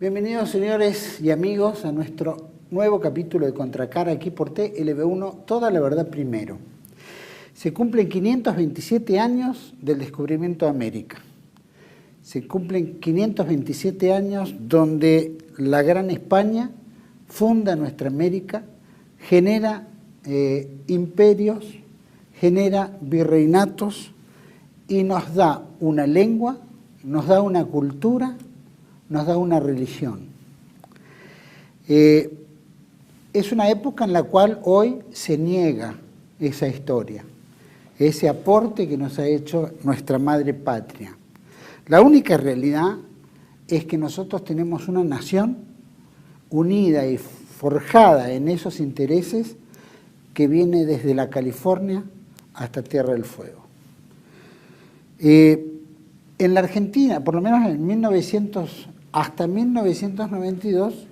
Bienvenidos, señores y amigos, a nuestro nuevo capítulo de Contracara aquí por TLB1, Toda la Verdad Primero. Se cumplen 527 años del descubrimiento de América. Se cumplen 527 años donde la Gran España funda nuestra América, genera imperios, genera virreinatos y nos da una lengua, nos da una cultura, nos da una religión. Es una época en la cual hoy se niega esa historia, ese aporte que nos ha hecho nuestra madre patria. La única realidad es que nosotros tenemos una nación unida y forjada en esos intereses que viene desde la California hasta Tierra del Fuego. En la Argentina, por lo menos hasta 1992,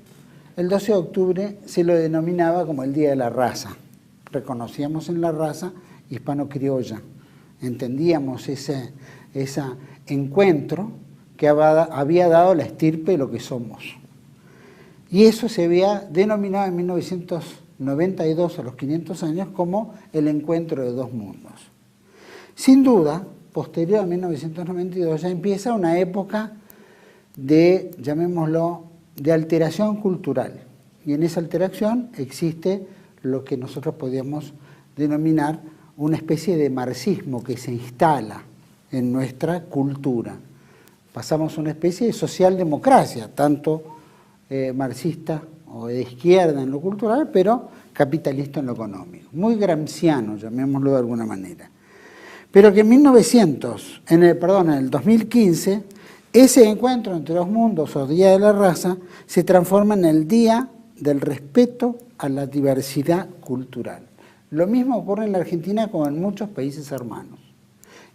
el 12 de octubre se lo denominaba como el Día de la Raza. Reconocíamos en la raza hispano-criolla. Entendíamos ese encuentro que había dado la estirpe de lo que somos. Y eso se había denominado en 1992, a los 500 años, como el encuentro de dos mundos. Sin duda, posterior a 1992, ya empieza una época de, llamémoslo, de alteración cultural. Y en esa alteración existe lo que nosotros podríamos denominar una especie de marxismo que se instala en nuestra cultura. Pasamos a una especie de socialdemocracia, tanto marxista o de izquierda en lo cultural, pero capitalista en lo económico. Muy gramsciano, llamémoslo de alguna manera. Pero que en el 2015, ese encuentro entre dos mundos, o Día de la Raza, se transforma en el Día del Respeto a la Diversidad Cultural. Lo mismo ocurre en la Argentina como en muchos países hermanos.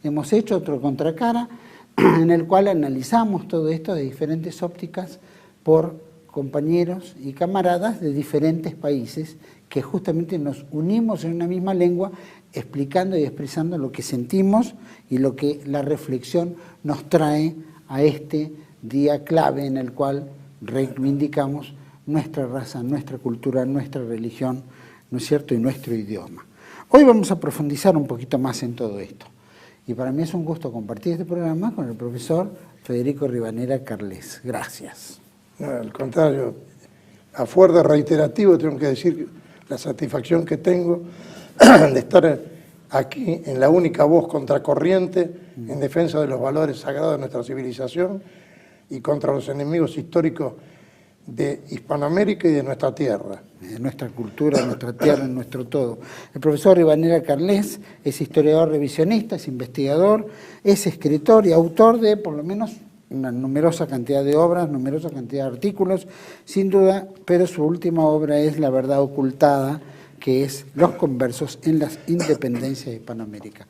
Hemos hecho otro Contracara en el cual analizamos todo esto de diferentes ópticas por compañeros y camaradas de diferentes países que justamente nos unimos en una misma lengua, explicando y expresando lo que sentimos y lo que la reflexión nos trae a este día clave en el cual reivindicamos nuestra raza, nuestra cultura, nuestra religión, ¿no es cierto?, y nuestro idioma. Hoy vamos a profundizar un poquito más en todo esto. Y para mí es un gusto compartir este programa con el profesor Federico Rivadeneyra Carles. Gracias. No, al contrario, a fuerte reiterativo tengo que decir la satisfacción que tengo de estar aquí en la única voz contracorriente en defensa de los valores sagrados de nuestra civilización y contra los enemigos históricos de Hispanoamérica y de nuestra tierra. De nuestra cultura, de nuestra tierra, de nuestro todo. El profesor Rivadeneyra Carles es historiador revisionista, es investigador, es escritor y autor de por lo menos una numerosa cantidad de obras, numerosa cantidad de artículos, sin duda, pero su última obra es La Verdad Ocultada, que es Los Conversos en las Independencias de Hispanoamérica.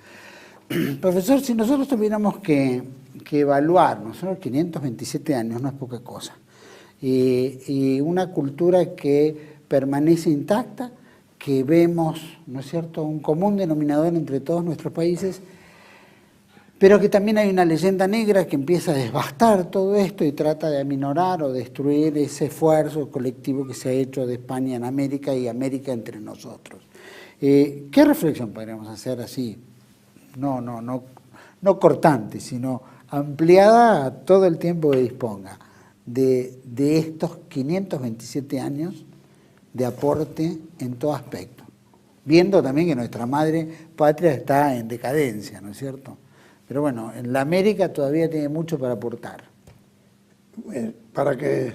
Profesor, si nosotros tuviéramos que evaluar, nosotros 527 años no es poca cosa, y una cultura que permanece intacta, que vemos, ¿no es cierto?, un común denominador entre todos nuestros países, pero que también hay una leyenda negra que empieza a devastar todo esto y trata de aminorar o destruir ese esfuerzo colectivo que se ha hecho de España en América y América entre nosotros. ¿Qué reflexión podríamos hacer así? No cortante, sino ampliada a todo el tiempo que disponga de estos 527 años de aporte en todo aspecto, viendo también que nuestra madre patria está en decadencia, ¿no es cierto? Pero bueno, en la América todavía tiene mucho para aportar. Para que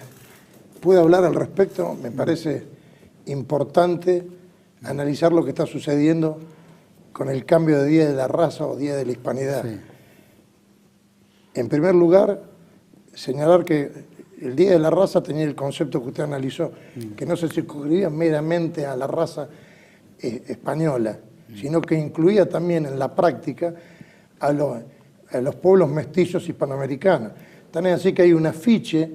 pueda hablar al respecto, me parece importante analizar lo que está sucediendo con el cambio de Día de la Raza o Día de la Hispanidad. Sí. En primer lugar, señalar que el Día de la Raza tenía el concepto que usted analizó, que no se circunscribía meramente a la raza española, sino que incluía también en la práctica a los pueblos mestizos hispanoamericanos. Tan es así que hay un afiche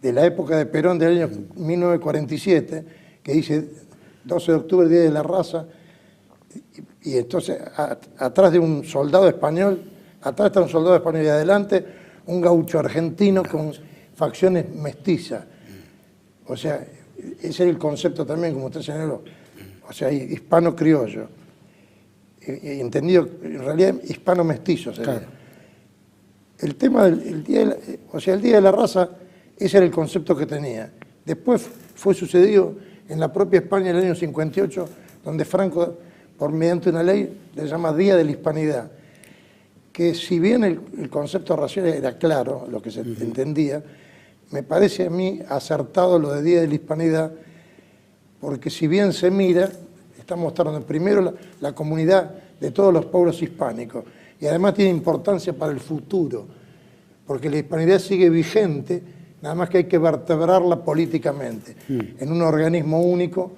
de la época de Perón del año 1947 que dice 12 de octubre, Día de la Raza, y entonces atrás de un soldado español, atrás está un soldado español y adelante un gaucho argentino con facciones mestizas. O sea, ese es el concepto también, como usted señaló, o sea, hispano-criollo. Entendido, en realidad, hispano-mestizo sería. Claro. El tema del día el Día de la Raza, ese era el concepto que tenía. Después fue sucedido en la propia España en el año 58, donde Franco, mediante una ley, le llama Día de la Hispanidad, que si bien el concepto racial era claro, lo que se entendía, me parece a mí acertado lo de Día de la Hispanidad, porque si bien se mira, está mostrando primero la comunidad de todos los pueblos hispánicos, y además tiene importancia para el futuro, porque la hispanidad sigue vigente, nada más que hay que vertebrarla políticamente, en un organismo único.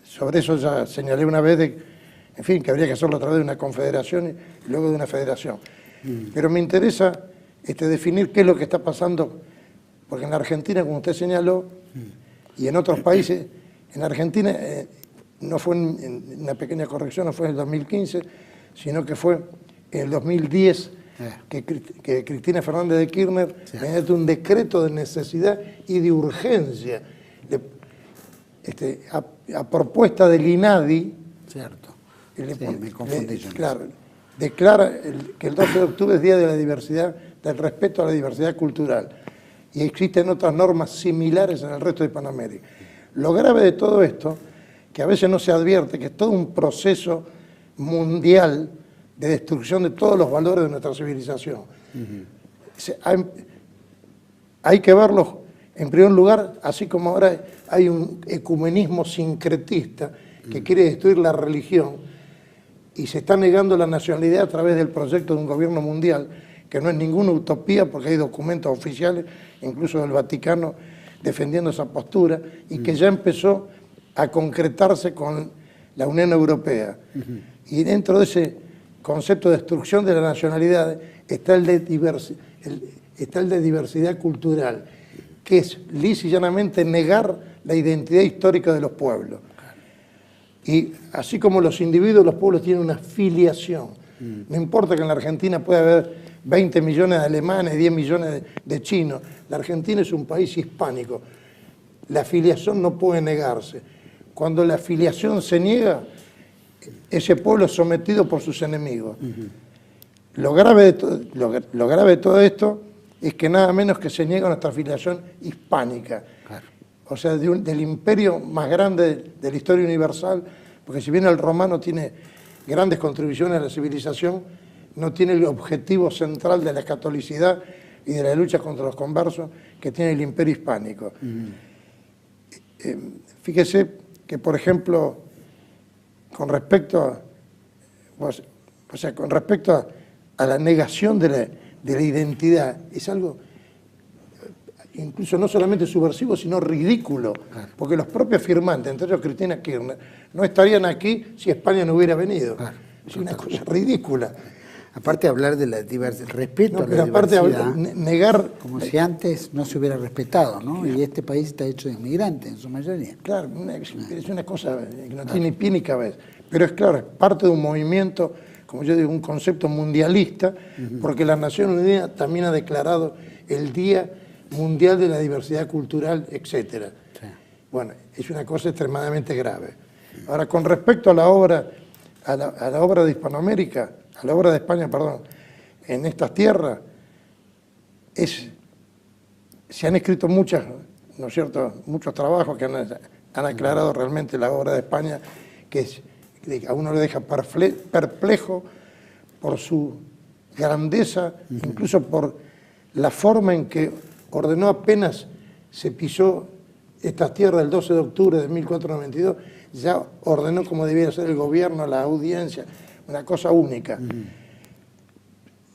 Sobre eso ya señalé una vez, en fin, que habría que hacerlo a través de una confederación y luego de una federación. Pero me interesa definir qué es lo que está pasando, porque en la Argentina, como usted señaló, y en otros países, en Argentina no fue una pequeña corrección, no fue en el 2015, sino que fue en el 2010 que Cristina Fernández de Kirchner, mediante un decreto de necesidad y de urgencia, a propuesta del INADI, cierto. Me confundí yo. Claro, declara que el 12 de octubre es Día de la Diversidad, del respeto a la diversidad cultural. Y existen otras normas similares en el resto de Hispanoamérica. Lo grave de todo esto, que a veces no se advierte, que es todo un proceso mundial de destrucción de todos los valores de nuestra civilización. Hay que verlo, en primer lugar, así como ahora hay un ecumenismo sincretista que quiere destruir la religión y se está negando la nacionalidad a través del proyecto de un gobierno mundial, que no es ninguna utopía porque hay documentos oficiales, incluso del Vaticano, defendiendo esa postura, y que ya empezó a concretarse con la Unión Europea. Y dentro de ese concepto de destrucción de la nacionalidad está el de diversidad cultural, que es lisa y llanamente negar la identidad histórica de los pueblos. Y así como los individuos, los pueblos tienen una filiación. No importa que en la Argentina pueda haber 20 millones de alemanes, 10 millones de chinos. La Argentina es un país hispánico. La filiación no puede negarse. Cuando la filiación se niega, ese pueblo es sometido por sus enemigos. Lo grave de todo esto es que nada menos que se niega nuestra filiación hispánica. Claro. O sea, del imperio más grande de la historia universal, porque si bien el romano tiene grandes contribuciones a la civilización, no tiene el objetivo central de la catolicidad y de la lucha contra los conversos que tiene el imperio hispánico. Fíjese que, por ejemplo, con respecto a la negación de la identidad, es algo incluso no solamente subversivo, sino ridículo, porque los propios firmantes, entre ellos Cristina Kirchner, no estarían aquí si España no hubiera venido. Es una cosa ridícula. Aparte de hablar de la respeto a la diversidad, negar, como si antes no se hubiera respetado, ¿no? Y este país está hecho de inmigrantes en su mayoría. Claro, es una cosa que no tiene ni pie ni cabeza. Pero es claro, es parte de un movimiento, como yo digo, un concepto mundialista, porque la Naciones Unidas también ha declarado el Día Mundial de la Diversidad Cultural, etc. Sí. Bueno, es una cosa extremadamente grave. Ahora, con respecto a la obra, a la obra de Hispanoamérica, a la obra de España, perdón, en estas tierras, se han escrito muchas, ¿no es cierto?, muchos trabajos que han aclarado realmente la obra de España, que a uno le deja perplejo por su grandeza, incluso por la forma en que ordenó apenas se pisó estas tierras el 12 de octubre de 1492, ya ordenó como debiera ser el gobierno, la audiencia, una cosa única.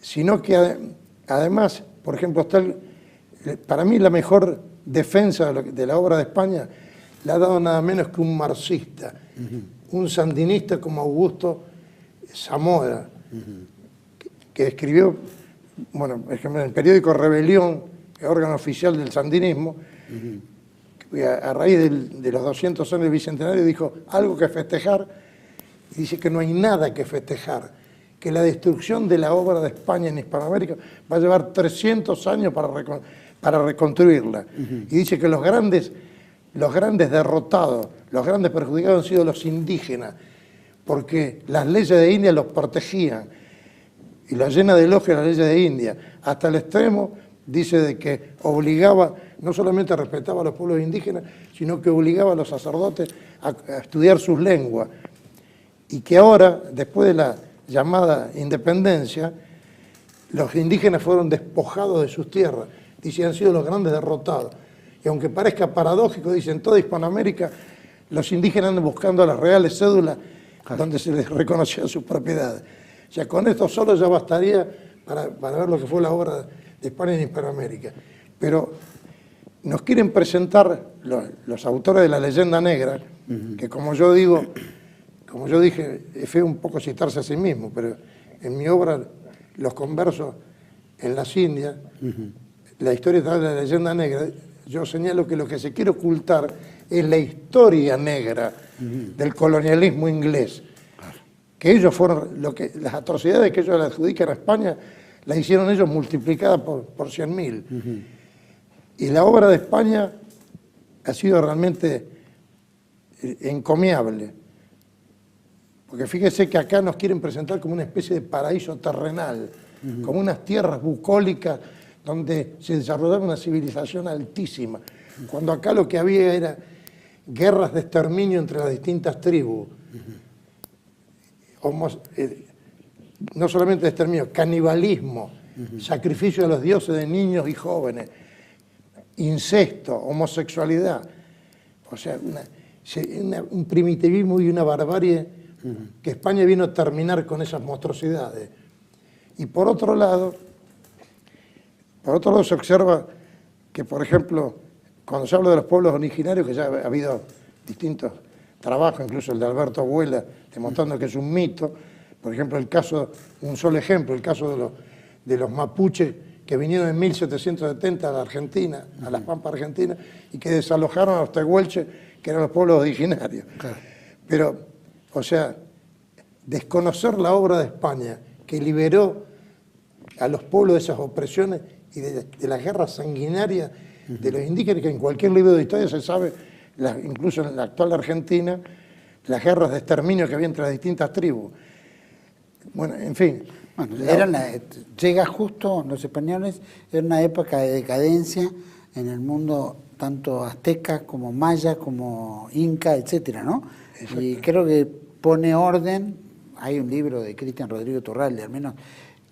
Sino que además, por ejemplo, para mí la mejor defensa de la obra de España la ha dado nada menos que un marxista, un sandinista como Augusto Zamora, que escribió, bueno, por ejemplo, en el periódico Rebelión, órgano oficial del sandinismo, a raíz de los 200 años del Bicentenario, dijo algo que festejar, y dice que no hay nada que festejar, que la destrucción de la obra de España en Hispanoamérica va a llevar 300 años para reconstruirla. Y dice que los grandes derrotados, los grandes perjudicados han sido los indígenas, porque las leyes de India los protegían. Y la llena de elogios las leyes de India, hasta el extremo, dice, de que obligaba, no solamente respetaba a los pueblos indígenas, sino que obligaba a los sacerdotes a estudiar sus lenguas. Y que ahora, después de la llamada independencia, los indígenas fueron despojados de sus tierras, dice, han sido los grandes derrotados. Y aunque parezca paradójico, dice, en toda Hispanoamérica los indígenas andan buscando las reales cédulas donde se les reconocían sus propiedades. O sea, con esto solo ya bastaría para ver lo que fue la obra de España en Hispanoamérica. Pero nos quieren presentar los autores de la leyenda negra, que como yo dije, es feo un poco citarse a sí mismo, pero en mi obra, Los conversos en las Indias, la historia de la leyenda negra, yo señalo que lo que se quiere ocultar es la historia negra del colonialismo inglés. Que ellos fueron, las atrocidades que ellos le adjudican a España, las hicieron ellos multiplicadas por 100.000. Y la obra de España ha sido realmente encomiable. Porque fíjese que acá nos quieren presentar como una especie de paraíso terrenal, como unas tierras bucólicas donde se desarrollaba una civilización altísima, cuando acá lo que había era guerras de exterminio entre las distintas tribus. No solamente de exterminio, canibalismo, sacrificio a los dioses de niños y jóvenes, incesto, homosexualidad, o sea, un primitivismo y una barbarie que España vino a terminar con esas monstruosidades. Y por otro lado se observa que, por ejemplo, cuando se habla de los pueblos originarios, que ya ha habido distintos trabajos, incluso el de Alberto Abuela, demostrando que es un mito, por ejemplo, un solo ejemplo, el caso de los mapuches que vinieron en 1770 a la Argentina, a las Pampas argentinas, y que desalojaron a los tehuelches, que eran los pueblos originarios. Claro. Pero, o sea, desconocer la obra de España, que liberó a los pueblos de esas opresiones y de las guerras sanguinarias de los indígenas, que en cualquier libro de historia se sabe, incluso en la actual Argentina, las guerras de exterminio que había entre las distintas tribus. Bueno, en fin. Bueno, llega justo, los españoles, era una época de decadencia en el mundo tanto azteca como maya, como inca, etcétera, ¿no? Y creo que pone orden. Hay un libro de Cristian Rodrigo Turralde, al menos,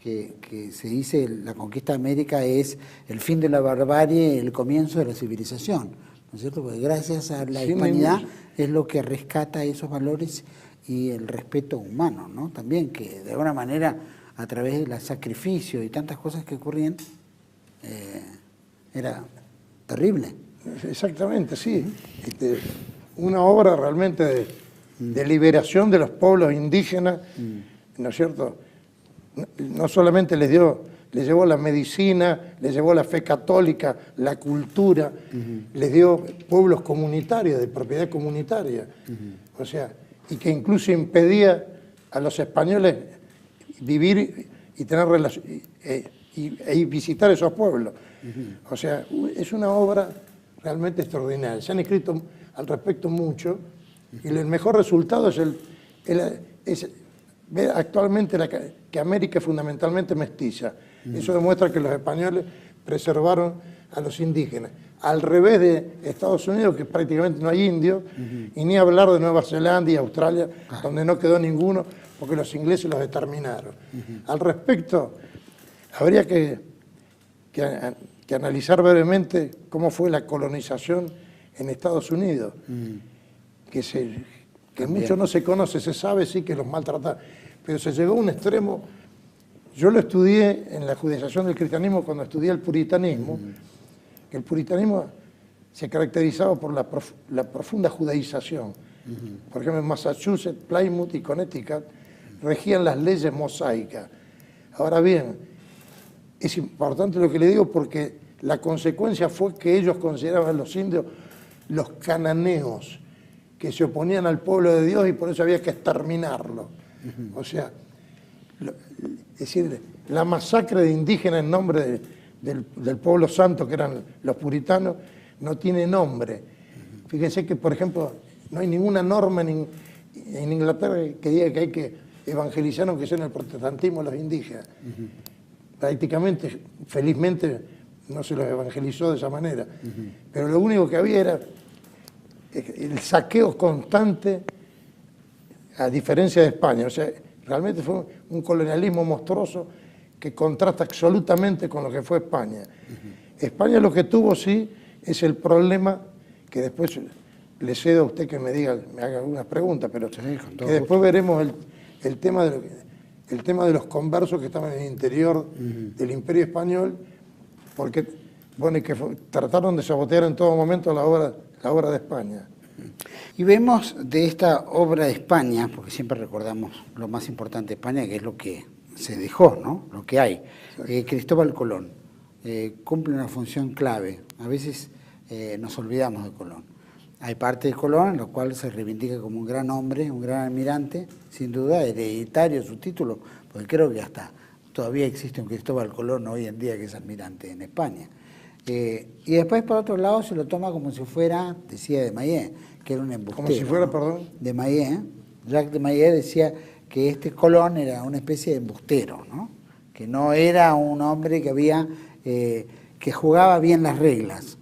que se dice la conquista de América es el fin de la barbarie, el comienzo de la civilización, ¿no es cierto? Porque gracias a la hispanidad es lo que rescata esos valores y el respeto humano, ¿no? También, que de alguna manera, a través del sacrificio y tantas cosas que ocurrían, era terrible. Exactamente, sí. Una obra realmente de liberación de los pueblos indígenas, ¿no es cierto? No solamente les llevó la medicina, les llevó la fe católica, la cultura, les dio pueblos comunitarios, de propiedad comunitaria. O sea, y que incluso impedía a los españoles vivir y tener y visitar esos pueblos. O sea, es una obra realmente extraordinaria. Se han escrito al respecto mucho, y el mejor resultado es ver actualmente que América es fundamentalmente mestiza. Eso demuestra que los españoles preservaron a los indígenas. Al revés de Estados Unidos, que prácticamente no hay indios, y ni hablar de Nueva Zelanda y Australia, donde no quedó ninguno, porque los ingleses los exterminaron. Al respecto, habría que analizar brevemente cómo fue la colonización en Estados Unidos, que mucho no se conoce, se sabe sí que los maltrataron, pero se llegó a un extremo. Yo lo estudié en la judaización del cristianismo cuando estudié el puritanismo, que el puritanismo se caracterizaba por la profunda judaización. Por ejemplo, en Massachusetts, Plymouth y Connecticut regían las leyes mosaicas. Ahora bien, es importante lo que le digo porque la consecuencia fue que ellos consideraban a los indios los cananeos, que se oponían al pueblo de Dios y por eso había que exterminarlo. O sea, es decir, la masacre de indígenas en nombre del pueblo santo, que eran los puritanos, no tiene nombre. Fíjense que, por ejemplo, no hay ninguna norma en Inglaterra que diga que hay que evangelizar, aunque sea en el protestantismo, a los indígenas. Prácticamente, felizmente, no se los evangelizó de esa manera. Pero lo único que había era el saqueo constante, a diferencia de España. O sea, realmente fue un colonialismo monstruoso que contrasta absolutamente con lo que fue España. España lo que tuvo, sí, es el problema que después le cedo a usted que me haga algunas preguntas, pero sí, que después veremos el tema de los conversos que estaban en el interior del Imperio Español, porque bueno, que trataron de sabotear en todo momento la obra de España. Y vemos de esta obra de España, porque siempre recordamos lo más importante de España, que es lo que se dejó, ¿no? Lo que hay. Cristóbal Colón cumple una función clave. A veces nos olvidamos de Colón. Hay parte de Colón en la cual se reivindica como un gran hombre, un gran almirante, sin duda hereditario su título, porque creo que hasta todavía existe un Cristóbal Colón hoy en día que es almirante en España. Y después, por otro lado, se lo toma como si fuera, decía de Mayet, que era un embustero. Como si fuera, ¿no? perdón. De Mayet. Jacques de Mayet decía que este Colón era una especie de embustero, ¿no? Que no era un hombre que jugaba bien las reglas.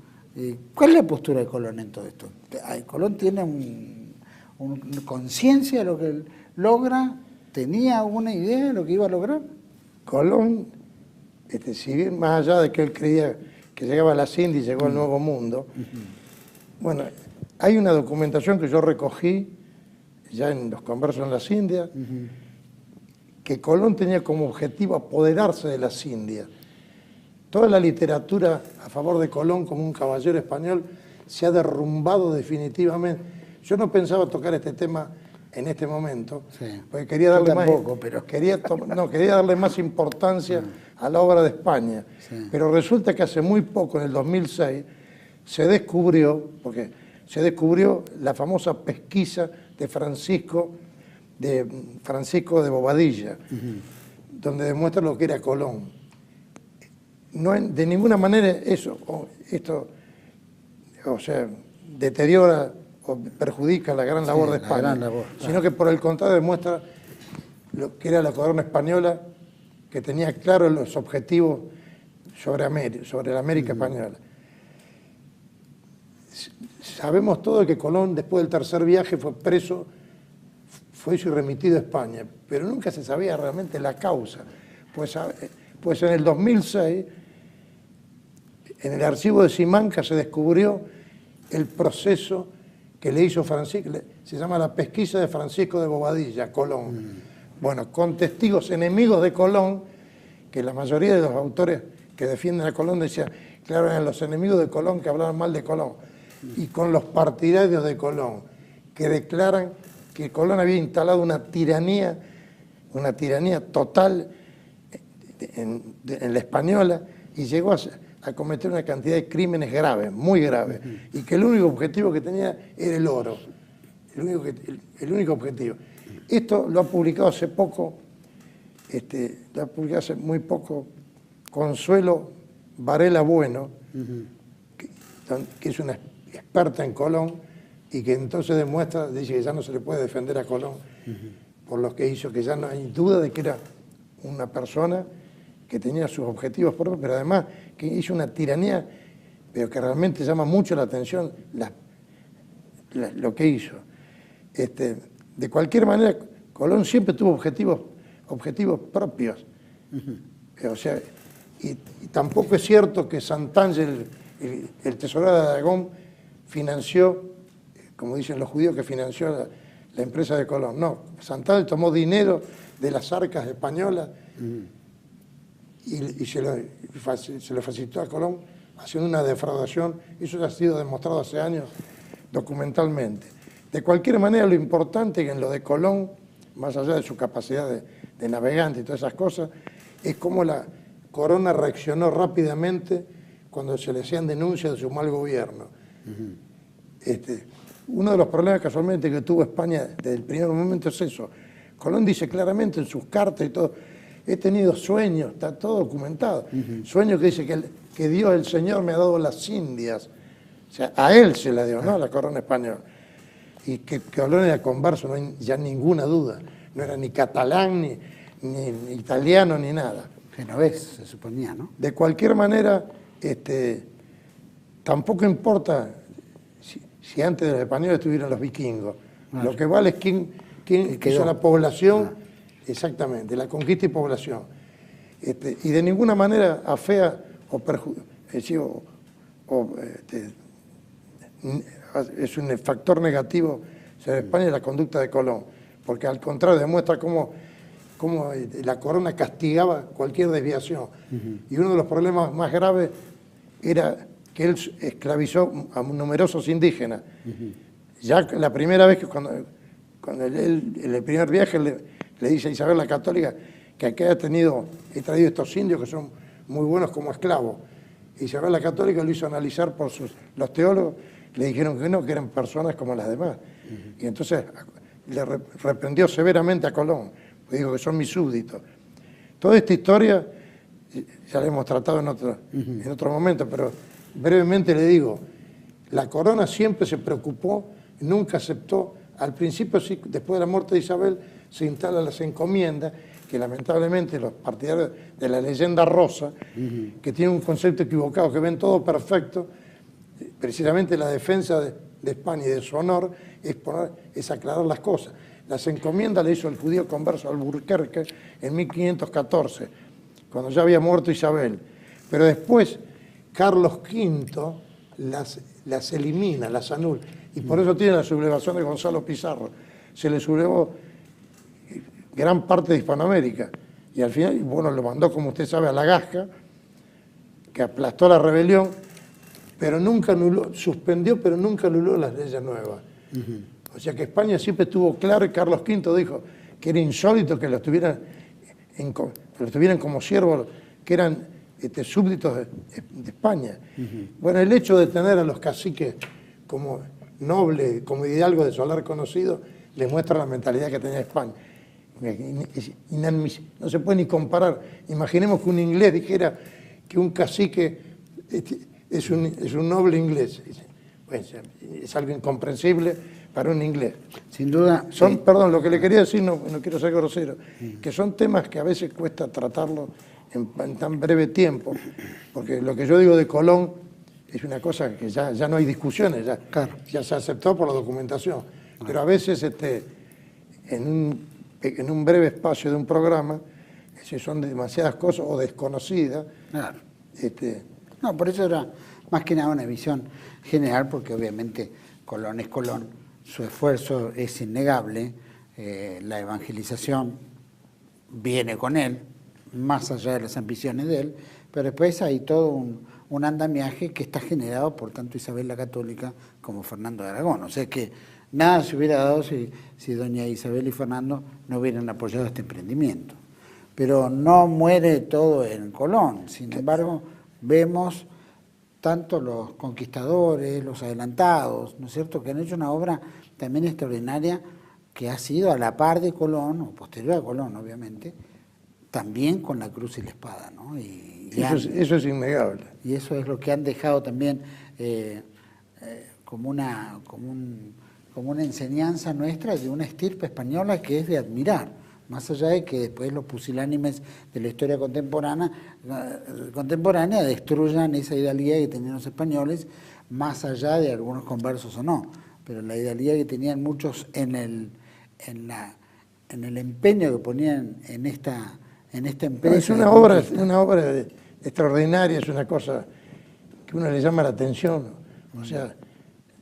¿Cuál es la postura de Colón en todo esto? ¿Colón tiene conciencia de lo que logra? ¿Tenía alguna idea de lo que iba a lograr? Colón, si bien más allá de que él creía que llegaba a las Indias y llegó al Nuevo Mundo, bueno, hay una documentación que yo recogí ya en los conversos en las Indias, que Colón tenía como objetivo apoderarse de las Indias. Toda la literatura a favor de Colón como un caballero español se ha derrumbado definitivamente. Yo no pensaba tocar este tema en este momento, porque quería darle más importancia a la obra de España. Pero resulta que hace muy poco, en el 2006, se descubrió la famosa pesquisa de Francisco de Bobadilla, donde demuestra lo que era Colón. No, de ninguna manera esto deteriora o perjudica la gran labor de España, sino que por el contrario demuestra lo que era la corona española, que tenía claros los objetivos sobre la América española. Sabemos todo que Colón, después del tercer viaje, fue preso, fue remitido a España, pero nunca se sabía realmente la causa. Pues en el 2006, en el archivo de Simancas se descubrió el proceso que le hizo Francisco, se llama la pesquisa de Francisco de Bobadilla, Colón. Bueno, con testigos enemigos de Colón, que la mayoría de los autores que defienden a Colón decían, claro, eran los enemigos de Colón que hablaban mal de Colón, y con los partidarios de Colón, que declaran que Colón había instalado una tiranía total en la española, y llegó a cometer una cantidad de crímenes graves, muy graves, y que el único objetivo que tenía era el oro, el único objetivo. Esto lo ha publicado hace poco, muy poco, Consuelo Varela Bueno, que es una experta en Colón, y que entonces dice que ya no se le puede defender a Colón por lo que hizo, que ya no hay duda de que era una persona que tenía sus objetivos propios, pero además que hizo una tiranía, pero que realmente llama mucho la atención lo que hizo. De cualquier manera, Colón siempre tuvo objetivos propios. O sea, y tampoco es cierto que Sant'Angelo, el tesorero de Aragón, financió, como dicen los judíos, que financió la empresa de Colón. No, Sant'Angelo tomó dinero de las arcas españolas y se lo facilitó a Colón haciendo una defraudación. Eso ya ha sido demostrado hace años documentalmente. De cualquier manera, lo importante en lo de Colón, más allá de su capacidad de navegante y todas esas cosas, es cómo la corona reaccionó rápidamente cuando se le hacían denuncias de su mal gobierno. Uno de los problemas casualmente que tuvo España desde el primer momento es eso. Colón dice claramente en sus cartas y todo, he tenido sueños, está todo documentado. Sueños que dice que Dios, el Señor, me ha dado las Indias. O sea, a él se la dio, ¿no? La corona española. Y que Colón era converso, no hay ya ninguna duda. No era ni catalán, ni italiano, ni nada. Genovés, se suponía, ¿no? De cualquier manera, tampoco importa si antes de los españoles estuvieron los vikingos. Claro. Lo que vale es quién hizo la población, exactamente, la conquista y población. Y de ninguna manera afea es un factor negativo sobre España la conducta de Colón, porque al contrario demuestra cómo la corona castigaba cualquier desviación. Y uno de los problemas más graves era que él esclavizó a numerosos indígenas. Ya la primera vez que cuando él, en el primer viaje le dice a Isabel la Católica que aquí he traído estos indios que son muy buenos como esclavos. Isabel la Católica lo hizo analizar por los teólogos, le dijeron que no, que eran personas como las demás. Y entonces le reprendió severamente a Colón, pues dijo que son mis súbditos. Toda esta historia ya la hemos tratado en otro momento, pero brevemente le digo, la corona siempre se preocupó, nunca aceptó, al principio sí, después de la muerte de Isabel, se instalan las encomiendas, que lamentablemente los partidarios de la leyenda rosa, que tienen un concepto equivocado, que ven todo perfecto, precisamente la defensa de España y de su honor es aclarar las cosas. Las encomiendas le hizo el judío converso Alburquerque en 1514, cuando ya había muerto Isabel. Pero después Carlos V las elimina, las anula. Y por eso tiene la sublevación de Gonzalo Pizarro. Se le sublevó gran parte de Hispanoamérica. Y al final, bueno, lo mandó, como usted sabe, a la Gasca, que aplastó la rebelión, pero nunca anuló, suspendió, pero nunca anuló las leyes nuevas. O sea que España siempre estuvo claro, y Carlos V dijo que era insólito que los tuvieran como siervos, que eran súbditos de España. Bueno, el hecho de tener a los caciques como nobles, como hidalgos de solar conocido, les muestra la mentalidad que tenía España. Es inadmisible, no se puede ni comparar. Imaginemos que un inglés dijera que un cacique es un noble inglés. Pues, es algo incomprensible para un inglés. Sin duda. Perdón, lo que le quería decir, no quiero ser grosero, que son temas que a veces cuesta tratarlo en tan breve tiempo, porque lo que yo digo de Colón es una cosa que ya no hay discusiones, ya se aceptó por la documentación, pero a veces en un breve espacio de un programa, si son demasiadas cosas o desconocidas. Claro. No, por eso era más que nada una visión general, porque obviamente Colón es Colón, su esfuerzo es innegable, la evangelización viene con él, más allá de las ambiciones de él, pero después hay todo un andamiaje que está generado por tanto Isabel la Católica como Fernando de Aragón. O sea que nada se hubiera dado si doña Isabel y Fernando no hubieran apoyado este emprendimiento. Pero no muere todo en Colón, sin embargo vemos tanto los conquistadores, los adelantados, ¿no es cierto?, que han hecho una obra también extraordinaria que ha sido a la par de Colón, o posterior a Colón, obviamente, también con la cruz y la espada, ¿no? Eso es innegable. Y eso es lo que han dejado también como una enseñanza nuestra de una estirpe española que es de admirar, más allá de que después los pusilánimes de la historia contemporánea destruyan esa hidalguía que tenían los españoles, más allá de algunos conversos o no, pero la hidalguía que tenían muchos en el empeño que ponían en esta empresa. Es una obra extraordinaria, es una cosa que uno le llama la atención, o sea,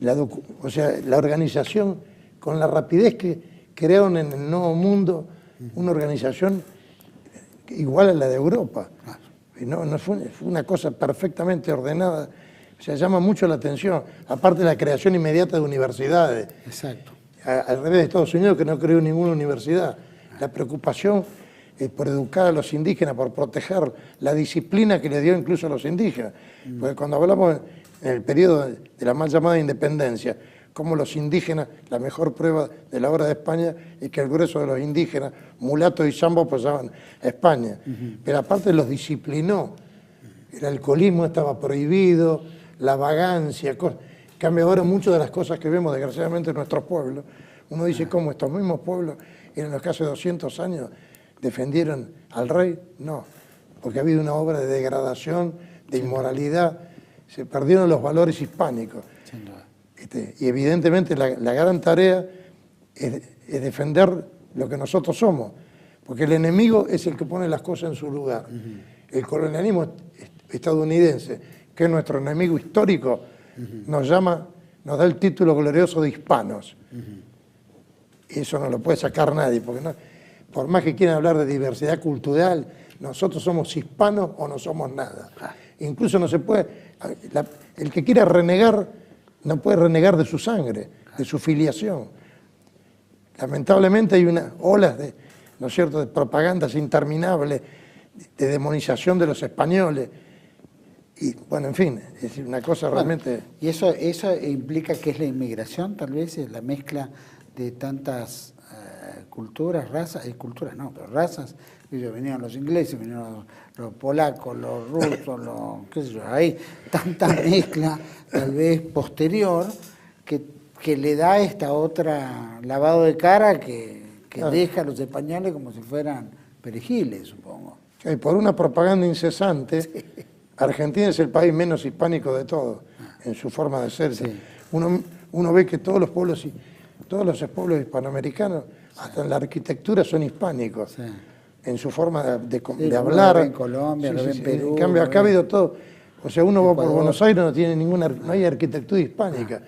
la organización con la rapidez que crearon en el Nuevo Mundo, una organización igual a la de Europa. No fue una cosa perfectamente ordenada. O sea, llama mucho la atención, aparte de la creación inmediata de universidades. Exacto. Al revés de Estados Unidos, que no creó ninguna universidad. La preocupación por educar a los indígenas, por proteger la disciplina que le dio incluso a los indígenas. Porque cuando hablamos en el periodo de la mal llamada independencia, cómo los indígenas, la mejor prueba de la obra de España es que el grueso de los indígenas, mulatos y zambos, pasaban a España. Pero aparte los disciplinó. El alcoholismo estaba prohibido, la vagancia, cosas. En cambio ahora muchas de las cosas que vemos desgraciadamente en nuestros pueblos, uno dice cómo estos mismos pueblos en los que hace 200 años defendieron al rey. No, porque ha habido una obra de degradación, de inmoralidad, se perdieron los valores hispánicos. Y evidentemente la gran tarea es defender lo que nosotros somos, porque el enemigo es el que pone las cosas en su lugar. El colonialismo estadounidense, que es nuestro enemigo histórico, nos da el título glorioso de hispanos. Y eso no lo puede sacar nadie, porque no, por más que quieran hablar de diversidad cultural, nosotros somos hispanos o no somos nada. Incluso no se puede, el que quiera renegar, no puede renegar de su sangre, de su filiación. Lamentablemente hay unas olas de, ¿no es cierto?, de propagandas interminables, de demonización de los españoles. Y bueno, en fin, es decir, una cosa realmente... ¿Y eso implica que es la inmigración, tal vez, es la mezcla de tantas culturas, razas, culturas no, pero razas? Vinieron los ingleses, vinieron los polacos, los rusos, qué sé yo, hay tanta mezcla, tal vez posterior, que le da esta otra lavado de cara que deja a los españoles como si fueran perejiles, supongo. Y por una propaganda incesante, Argentina es el país menos hispánico de todos, en su forma de ser. Sí. Uno ve que todos los pueblos hispanoamericanos, hasta en la arquitectura, son hispánicos. Sí. En su forma de hablar. Lo ve en Colombia, lo ve en Perú. En cambio, acá ha habido todo. O sea, uno va por Buenos Aires, no hay arquitectura hispánica.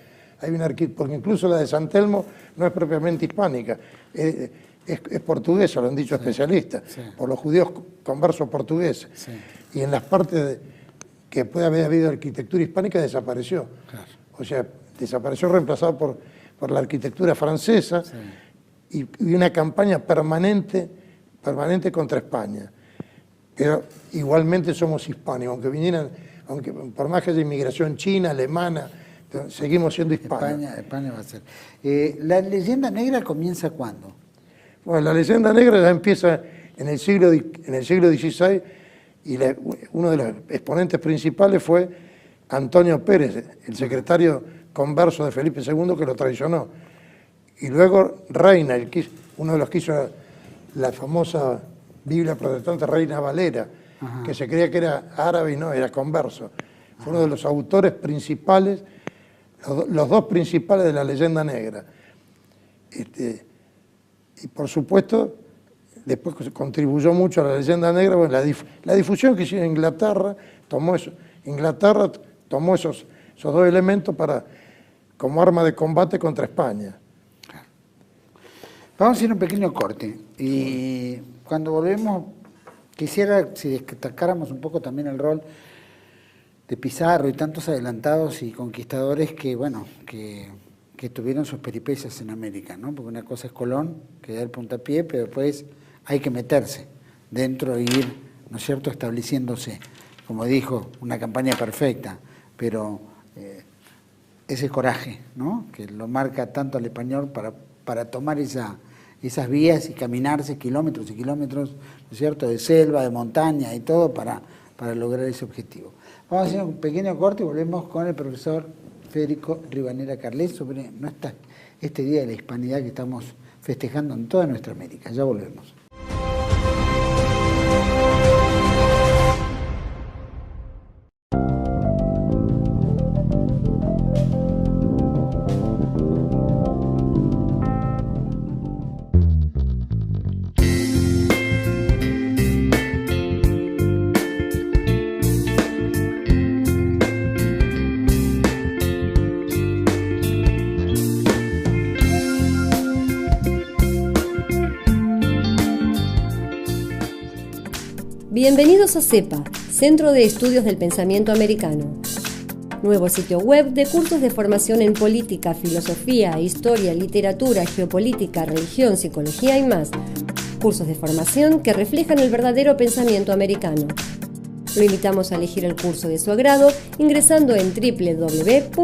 Porque incluso la de San Telmo no es propiamente hispánica. Es portuguesa, lo han dicho especialistas, por los judíos conversos portugueses. Sí. Y en las partes que puede haber habido arquitectura hispánica desapareció. Claro. O sea, desapareció reemplazado por la arquitectura francesa y una campaña permanente contra España. Pero igualmente somos hispánicos, aunque por más que haya inmigración china, alemana, seguimos siendo hispanos. España va a ser. ¿La leyenda negra comienza cuándo? Bueno, la leyenda negra ya empieza en el siglo XVI y uno de los exponentes principales fue Antonio Pérez, el secretario converso de Felipe II, que lo traicionó. Y luego Reina, uno de los que hizo la famosa Biblia protestante, Reina Valera, que se creía que era árabe y no, era converso. Fue uno de los autores principales, los dos principales de la leyenda negra. Y por supuesto, después contribuyó mucho a la leyenda negra, bueno, la difusión que hizo Inglaterra tomó esos dos elementos como arma de combate contra España. Vamos a hacer un pequeño corte y cuando volvemos quisiera si destacáramos un poco también el rol de Pizarro y tantos adelantados y conquistadores que tuvieron sus peripecias en América, ¿no? Porque una cosa es Colón, que da el puntapié, pero después hay que meterse dentro e ir, ¿no es cierto?, estableciéndose. Como dijo, una campaña perfecta, pero ese coraje, ¿no?, que lo marca tanto al español para tomar esas vías y caminarse kilómetros y kilómetros, ¿no es cierto?, de selva, de montaña y todo para lograr ese objetivo. Vamos a hacer un pequeño corte y volvemos con el profesor Federico Rivadeneyra Carlet sobre este Día de la Hispanidad que estamos festejando en toda nuestra América. Ya volvemos. Bienvenidos a CEPA, Centro de Estudios del Pensamiento Americano. Nuevo sitio web de cursos de formación en política, filosofía, historia, literatura, geopolítica, religión, psicología y más. Cursos de formación que reflejan el verdadero pensamiento americano. Lo invitamos a elegir el curso de su agrado ingresando en www.cepa.la.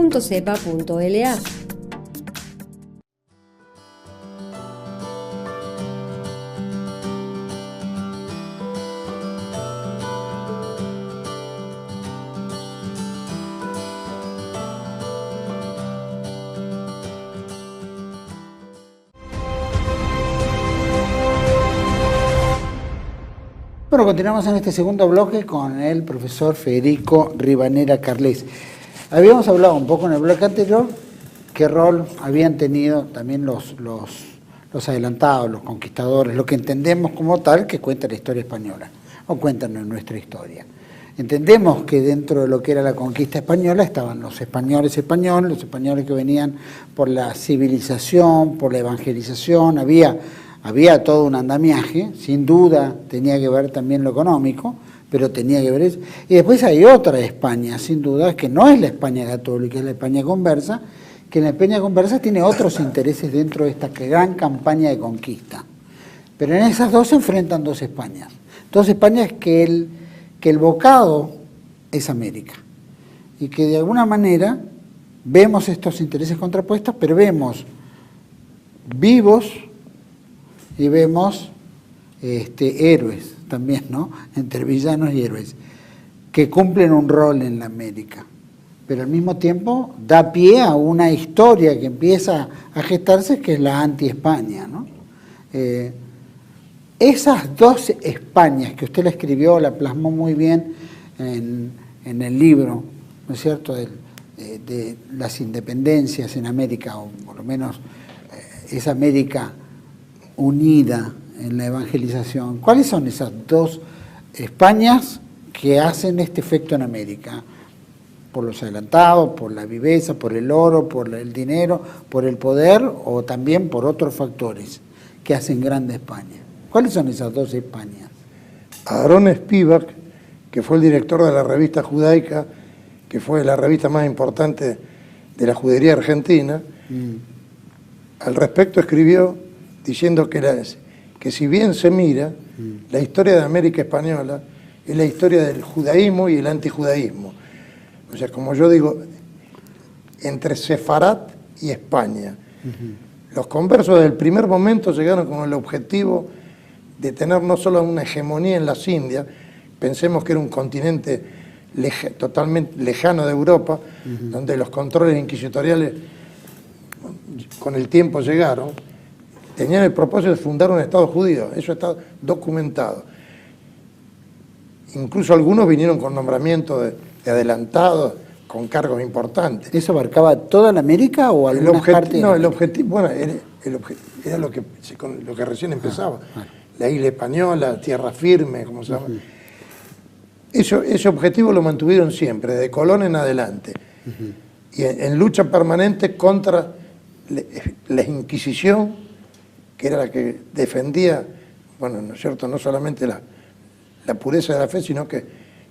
continuamos en este segundo bloque con el profesor Federico Ribanera Carles. Habíamos hablado un poco en el bloque anterior qué rol habían tenido también los adelantados, los conquistadores, lo que entendemos como tal que cuenta la historia española, o cuentan en nuestra historia. Entendemos que dentro de lo que era la conquista española estaban los españoles que venían por la civilización, por la evangelización, había todo un andamiaje, sin duda tenía que ver también lo económico, pero tenía que ver eso. Y después hay otra España, sin duda, que no es la España católica, es la España conversa, que en la España conversa tiene otros intereses dentro de esta gran campaña de conquista. Pero en esas dos se enfrentan dos Españas. Dos Españas que el bocado es América. Y que de alguna manera vemos estos intereses contrapuestos, pero vemos vivos y vemos héroes también, ¿no? Entre villanos y héroes, que cumplen un rol en la América. Pero al mismo tiempo da pie a una historia que empieza a gestarse, que es la anti-España, ¿no? Esas dos Españas que usted la escribió, la plasmó muy bien en el libro, ¿no es cierto?, de las independencias en América, o por lo menos esa América unida en la evangelización. ¿Cuáles son esas dos Españas que hacen este efecto en América? Por los adelantados, por la viveza, por el oro, por el dinero, por el poder, o también por otros factores que hacen grande España. ¿Cuáles son esas dos Españas? Aarón Spivak, que fue el director de la revista Judaica, que fue la revista más importante de la judería argentina, al respecto escribió diciendo que si bien se mira, la historia de América española es la historia del judaísmo y el antijudaísmo. O sea, como yo digo, entre Sefarat y España. Los conversos desde el primer momento llegaron con el objetivo de tener no solo una hegemonía en las Indias, pensemos que era un continente totalmente lejano de Europa, donde los controles inquisitoriales con el tiempo llegaron, tenían el propósito de fundar un Estado judío, eso está documentado. Incluso algunos vinieron con nombramientos de adelantados, con cargos importantes. ¿Eso abarcaba toda la América o algunas partes? No, el objetivo, bueno, era lo que recién empezaba. La isla española, tierra firme, como se llama. Ese objetivo lo mantuvieron siempre, de Colón en adelante. Y en lucha permanente contra la Inquisición, que era la que defendía, bueno, ¿no es cierto?, no solamente la pureza de la fe, sino que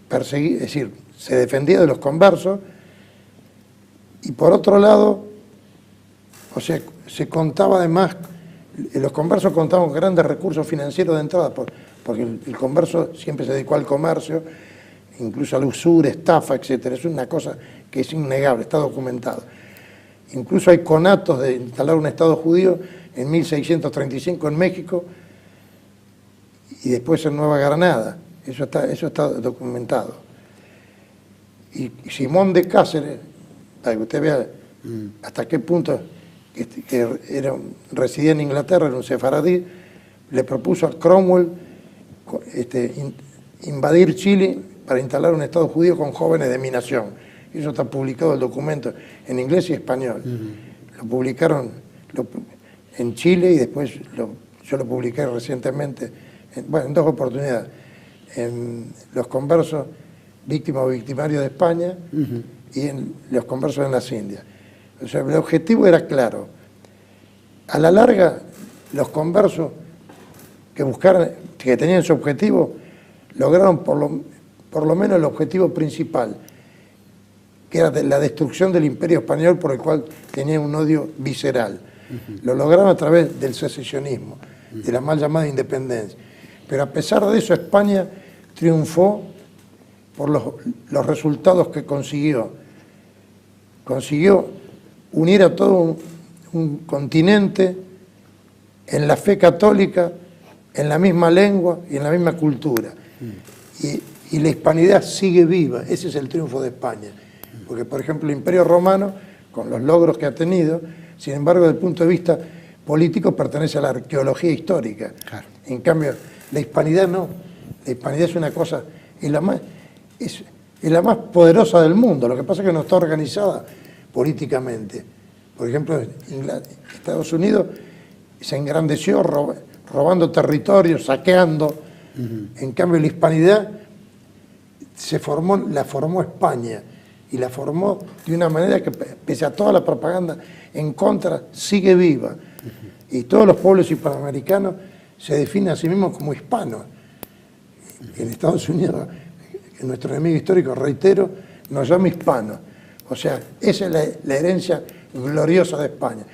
perseguía, es decir, se defendía de los conversos, y por otro lado, o sea, se contaba además, los conversos contaban con grandes recursos financieros de entrada, porque el converso siempre se dedicó al comercio, incluso a la usura, estafa, etcétera. Es una cosa que es innegable, está documentado. Incluso hay conatos de instalar un Estado judío en 1635 en México y después en Nueva Granada. Eso está documentado. Y Simón de Cáceres, para que usted vea hasta qué punto residía en Inglaterra, era un sefaradí, le propuso a Cromwell invadir Chile para instalar un Estado judío con jóvenes de mi nación. Eso está publicado el documento en inglés y español. Lo publicaron en Chile y después yo lo publiqué recientemente, en dos oportunidades, en Los Conversos, víctimas o victimarios de España, y en Los Conversos en las Indias. O sea, el objetivo era claro. A la larga, los conversos que tenían su objetivo, lograron por lo menos el objetivo principal, que era la destrucción del Imperio Español, por el cual tenían un odio visceral. Lo lograron a través del secesionismo, de la mal llamada independencia. Pero a pesar de eso, España triunfó por los resultados que consiguió. Consiguió unir a todo un continente en la fe católica, en la misma lengua y en la misma cultura. Y la hispanidad sigue viva. Ese es el triunfo de España. Porque, por ejemplo, el Imperio Romano, con los logros que ha tenido, sin embargo, desde el punto de vista político, pertenece a la arqueología histórica. Claro. En cambio, la hispanidad no. La hispanidad es una cosa, es la más poderosa del mundo. Lo que pasa es que no está organizada políticamente. Por ejemplo, Estados Unidos se engrandeció robando territorios, saqueando. En cambio, la hispanidad la formó España, y la formó de una manera que, pese a toda la propaganda en contra, sigue viva. Y todos los pueblos hispanoamericanos se definen a sí mismos como hispanos. En Estados Unidos, nuestro enemigo histórico, reitero, nos llama hispanos. O sea, esa es la herencia gloriosa de España.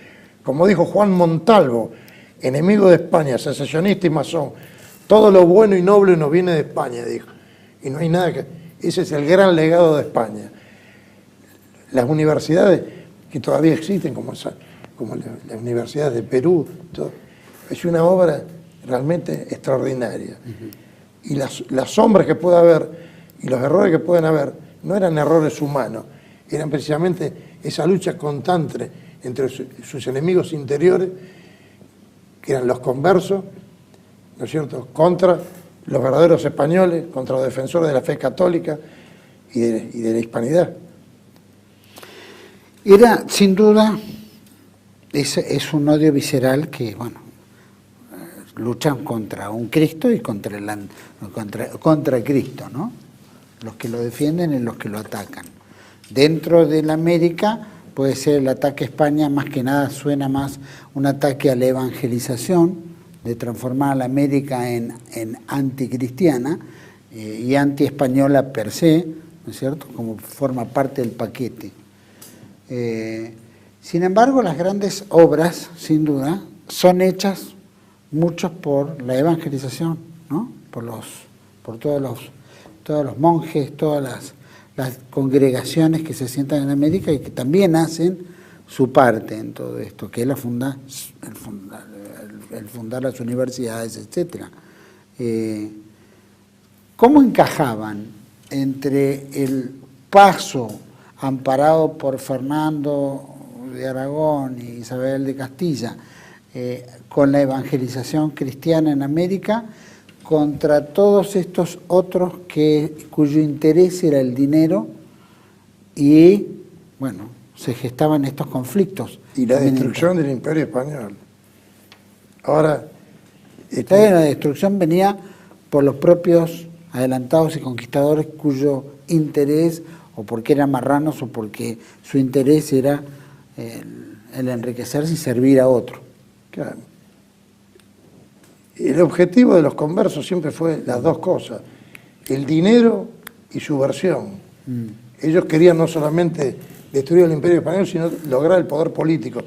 Como dijo Juan Montalvo, enemigo de España, secesionista y masón, todo lo bueno y noble nos viene de España, dijo. Y no hay nada que... Ese es el gran legado de España. Las universidades que todavía existen, como las universidades de Perú, todo, es una obra realmente extraordinaria. Y las sombras que puede haber y los errores que pueden haber no eran errores humanos, eran precisamente esa lucha constante entre sus enemigos interiores, que eran los conversos, ¿no es cierto?, contra los verdaderos españoles, contra los defensores de la fe católica y de la hispanidad. Era, sin duda, es un odio visceral que, bueno, luchan contra un Cristo y contra Cristo, ¿no? Los que lo defienden y los que lo atacan. Dentro de la América puede ser el ataque a España, más que nada suena más un ataque a la evangelización, de transformar a la América en anticristiana y anti-española per se, ¿no es cierto?, como forma parte del paquete. Sin embargo, las grandes obras, sin duda, son hechas muchos por la evangelización, ¿no?, por todos los monjes, todas las congregaciones que se sientan en América y que también hacen su parte en todo esto, que es el fundar las universidades, etc. ¿Cómo encajaban entre el paso amparado por Fernando de Aragón y Isabel de Castilla con la evangelización cristiana en América contra todos estos otros cuyo interés era el dinero y, bueno, se gestaban estos conflictos? Y la destrucción del Imperio Español. Ahora, la destrucción venía por los propios adelantados y conquistadores cuyo interés, o porque eran marranos, o porque su interés era el enriquecerse y servir a otro. Claro. El objetivo de los conversos siempre fue las dos cosas, el dinero y subversión. Ellos querían no solamente destruir el Imperio Español, sino lograr el poder político.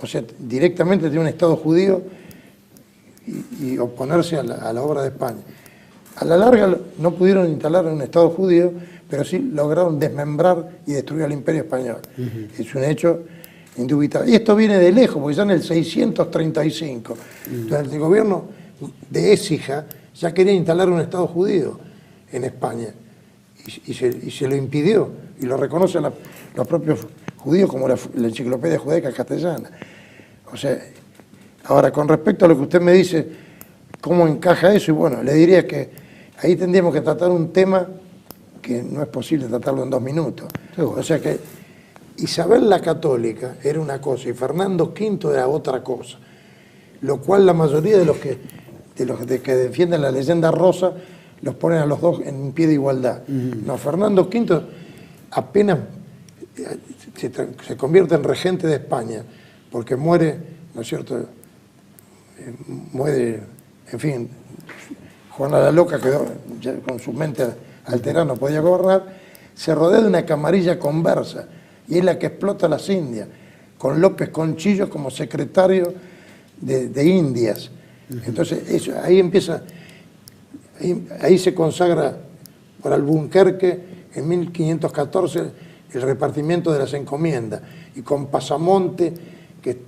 O sea, directamente tener un Estado judío y oponerse a la obra de España. A la larga no pudieron instalar un Estado judío, pero sí lograron desmembrar y destruir al Imperio Español. Es un hecho indubitable. Y esto viene de lejos, porque ya en el 635, durante el gobierno de Écija, ya quería instalar un Estado judío en España. Y se lo impidió, y lo reconocen los propios judíos, como la Enciclopedia Judaica Castellana. O sea, ahora, con respecto a lo que usted me dice, ¿cómo encaja eso? Y bueno, le diría que ahí tendríamos que tratar un tema que no es posible tratarlo en 2 minutos. O sea que Isabel la Católica era una cosa y Fernando V era otra cosa, lo cual la mayoría de los que defienden la leyenda rosa los ponen a los dos en un pie de igualdad. No, Fernando V apenas se convierte en regente de España, porque muere, ¿no es cierto?, muere, en fin, Juana la Loca quedó ya con su mente alterada, no podía gobernar, se rodea de una camarilla conversa, y es la que explota las Indias, con López Conchillo como secretario de Indias. Entonces, ahí empieza, ahí se consagra por Albuquerque en 1514 el repartimiento de las encomiendas, y con Pasamonte, que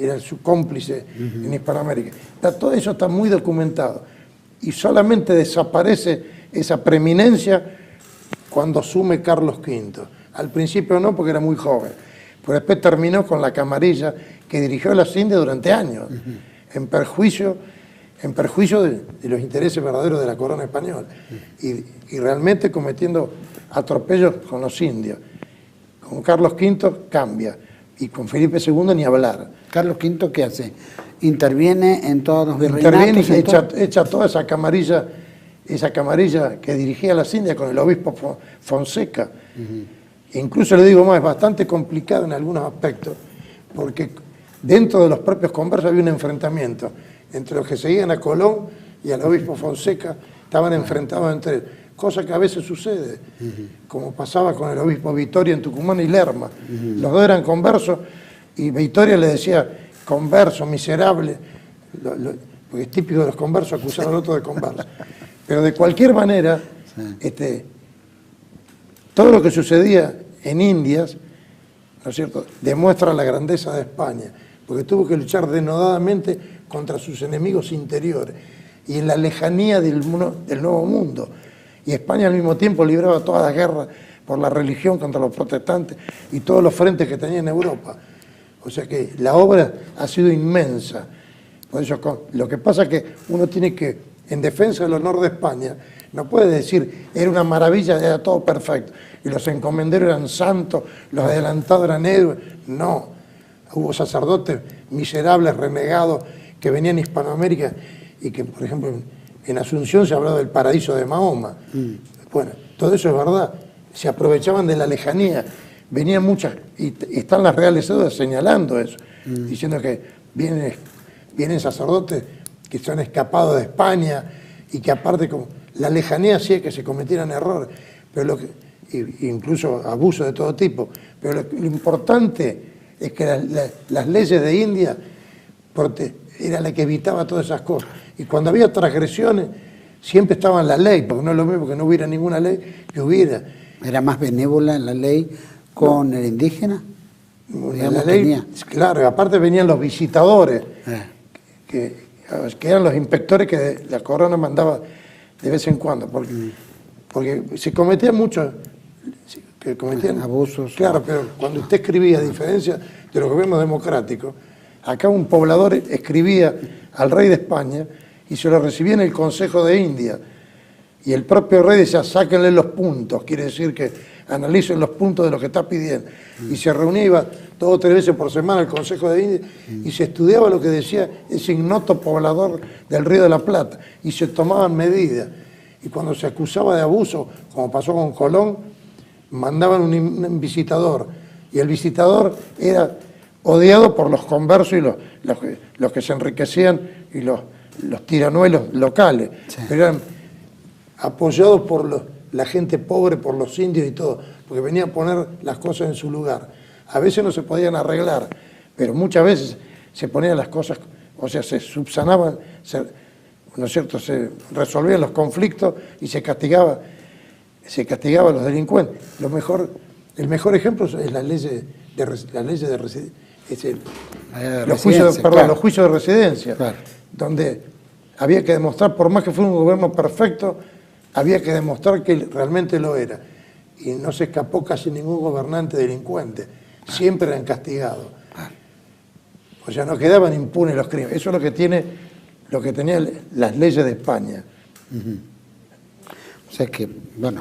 era su cómplice en Hispanoamérica. Todo eso está muy documentado, y solamente desaparece esa preeminencia cuando asume Carlos V. Al principio no, porque era muy joven, pero después terminó con la camarilla que dirigió a las Indias durante años, en perjuicio en perjuicio de los intereses verdaderos de la corona española y realmente cometiendo atropellos con los indios. Con Carlos V cambia y con Felipe II ni hablar. ¿Carlos V qué hace? Interviene en todos los virreinatos. Interviene y echa toda esa camarilla que dirigía las Indias con el obispo Fonseca. Incluso le digo más, es bastante complicado en algunos aspectos, porque dentro de los propios conversos había un enfrentamiento entre los que seguían a Colón y al obispo Fonseca, estaban enfrentados entre ellos, cosa que a veces sucede, como pasaba con el obispo Vitoria en Tucumán y Lerma. Los dos eran conversos y Vitoria le decía converso, miserable, porque es típico de los conversos acusar al otro de converso. Pero de cualquier manera, todo lo que sucedía en Indias, ¿no es cierto?, demuestra la grandeza de España, porque tuvo que luchar denodadamente contra sus enemigos interiores y en la lejanía del Nuevo Mundo. Y España al mismo tiempo libraba todas las guerras por la religión contra los protestantes y todos los frentes que tenía en Europa. O sea que la obra ha sido inmensa. Por eso, lo que pasa es que uno tiene que, en defensa del honor de España, no puede decir, era una maravilla, era todo perfecto, y los encomenderos eran santos, los adelantados eran héroes. No, hubo sacerdotes miserables, renegados, que venían a Hispanoamérica y que, por ejemplo, en Asunción se hablaba del paraíso de Mahoma. Bueno, todo eso es verdad, se aprovechaban de la lejanía, venían muchas, y están las reales cédulas señalando eso, diciendo que vienen sacerdotes que se han escapado de España y que aparte como la lejanía hacía que se cometieran errores, pero incluso abusos de todo tipo, pero lo importante es que las leyes de India era la que evitaba todas esas cosas, y cuando había transgresiones siempre estaba en la ley, porque no es lo mismo que no hubiera ninguna ley que hubiera. ¿Era más benévola la ley con el indígena? La ley, claro, aparte venían los visitadores, que eran los inspectores que la corona mandaba de vez en cuando, porque se cometían muchos abusos. Claro, pero cuando usted escribía, a diferencia de los gobiernos democráticos, acá un poblador escribía al rey de España y se lo recibía en el Consejo de India, y el propio rey decía, sáquenle los puntos, quiere decir que analicen los puntos de lo que está pidiendo, y se reunía, iba 2 o 3 veces por semana al Consejo de India y se estudiaba lo que decía ese ignoto poblador del Río de la Plata y se tomaban medidas, y cuando se acusaba de abuso, como pasó con Colón, mandaban un visitador, y el visitador era odiado por los conversos y los que se enriquecían y los tiranuelos locales, pero eran apoyados por la gente pobre, por los indios y todo, porque venían a poner las cosas en su lugar. A veces no se podían arreglar, pero muchas veces se ponían las cosas, o sea, se subsanaban, ¿no es cierto?, se resolvían los conflictos y se castigaba a los delincuentes. El mejor ejemplo es las leyes de residencia, los juicios de residencia, claro, donde había que demostrar, por más que fuera un gobierno perfecto, había que demostrar que realmente lo era. Y no se escapó casi ningún gobernante delincuente. Siempre eran castigados. O sea, no quedaban impunes los crímenes. Eso es lo que tenían las leyes de España. O sea que, bueno,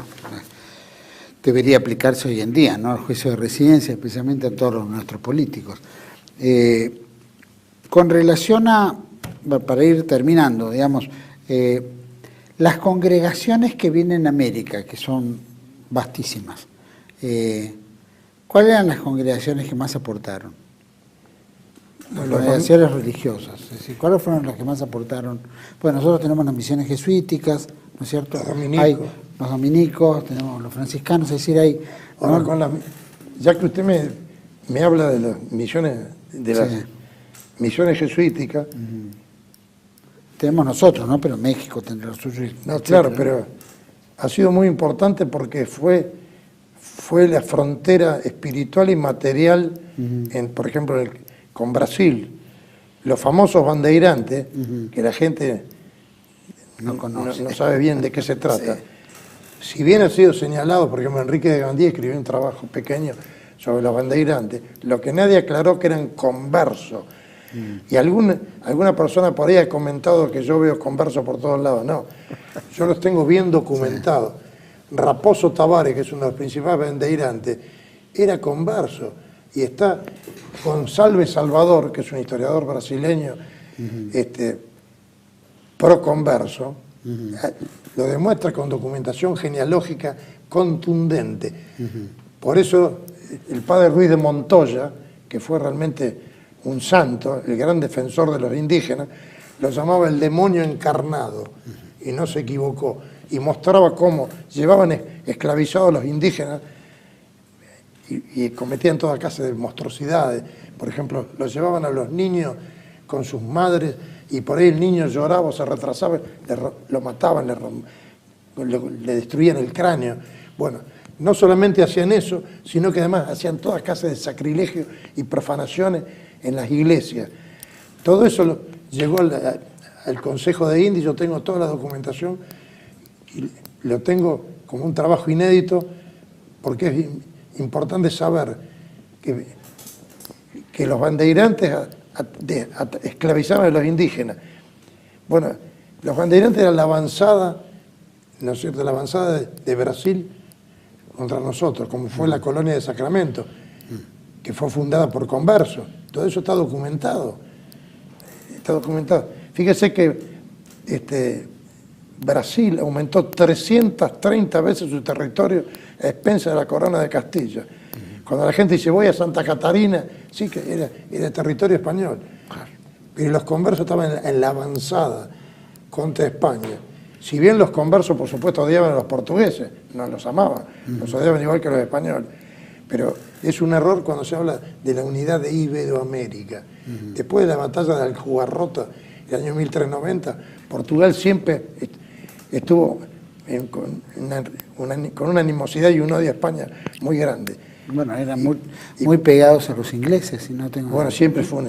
debería aplicarse hoy en día, ¿no?, el juicio de residencia, especialmente a todos nuestros políticos. Con relación a, para ir terminando, digamos, las congregaciones que vienen a América, que son vastísimas, ¿cuáles eran las congregaciones que más aportaron? Las congregaciones religiosas, es decir, ¿cuáles fueron las que más aportaron? Pues nosotros tenemos las misiones jesuíticas, ¿no es cierto? Hay los dominicos, tenemos los franciscanos, es decir, hay... Ahora, ya que usted me habla de las misiones, misiones jesuíticas... Tenemos nosotros, ¿no? Pero México tendrá los suyos. No, claro, pero ha sido muy importante porque fue la frontera espiritual y material, por ejemplo, con Brasil. Los famosos bandeirantes, que la gente no sabe bien de qué se trata. Si bien ha sido señalado, por ejemplo, Enrique de Gandía escribió un trabajo pequeño sobre los bandeirantes, lo que nadie aclaró que eran conversos. Y alguna persona por ahí ha comentado que yo veo conversos por todos lados. No, yo los tengo bien documentados. Raposo Tavares, que es uno de los principales bandeirantes, era converso. Y está Gonçalves Salvador, que es un historiador brasileño, pro converso, lo demuestra con documentación genealógica contundente. Por eso el padre Ruiz de Montoya, que fue realmente un santo, el gran defensor de los indígenas, lo llamaba el demonio encarnado, y no se equivocó, y mostraba cómo llevaban esclavizados a los indígenas y cometían toda clase de monstruosidades. Por ejemplo, los llevaban a los niños con sus madres y por ahí el niño lloraba o se retrasaba, lo mataban, le destruían el cráneo. Bueno, no solamente hacían eso, sino que además hacían toda clase de sacrilegios y profanaciones en las iglesias. Todo eso llegó al Consejo de Indias. Yo tengo toda la documentación y lo tengo como un trabajo inédito, porque es importante saber que los bandeirantes esclavizaban a los indígenas. Bueno, los bandeirantes eran la avanzada, ¿no es cierto?, la avanzada de Brasil contra nosotros, como fue la colonia de Sacramento, que fue fundada por conversos. Todo eso está documentado. Está documentado. Fíjese que Brasil aumentó 330 veces su territorio a expensas de la corona de Castilla. Cuando la gente dice, voy a Santa Catarina, sí que era territorio español. Pero los conversos estaban en la avanzada contra España. Si bien los conversos, por supuesto, odiaban a los portugueses, no los amaban, los odiaban igual que los españoles. Pero es un error cuando se habla de la unidad de Iberoamérica. Después de la batalla de Aljubarrota, el año 1390, Portugal siempre estuvo con una animosidad y un odio a España muy grande. Bueno, eran muy pegados a los ingleses, si no tengo... Bueno, siempre fue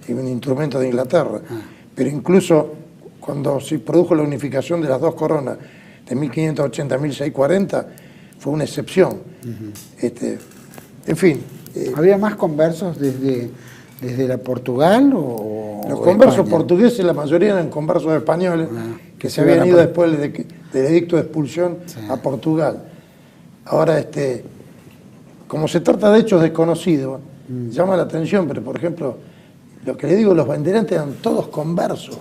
un instrumento de Inglaterra. Pero incluso cuando se produjo la unificación de las dos coronas, de 1580 a 1640, fue una excepción. En fin. ¿Había más conversos desde la Portugal o los conversos España? Portugueses, la mayoría eran conversos españoles, que se habían ido después del edicto de expulsión a Portugal. Ahora, como se trata de hechos desconocidos, llama la atención, pero por ejemplo, lo que le digo, los bandeirantes eran todos conversos,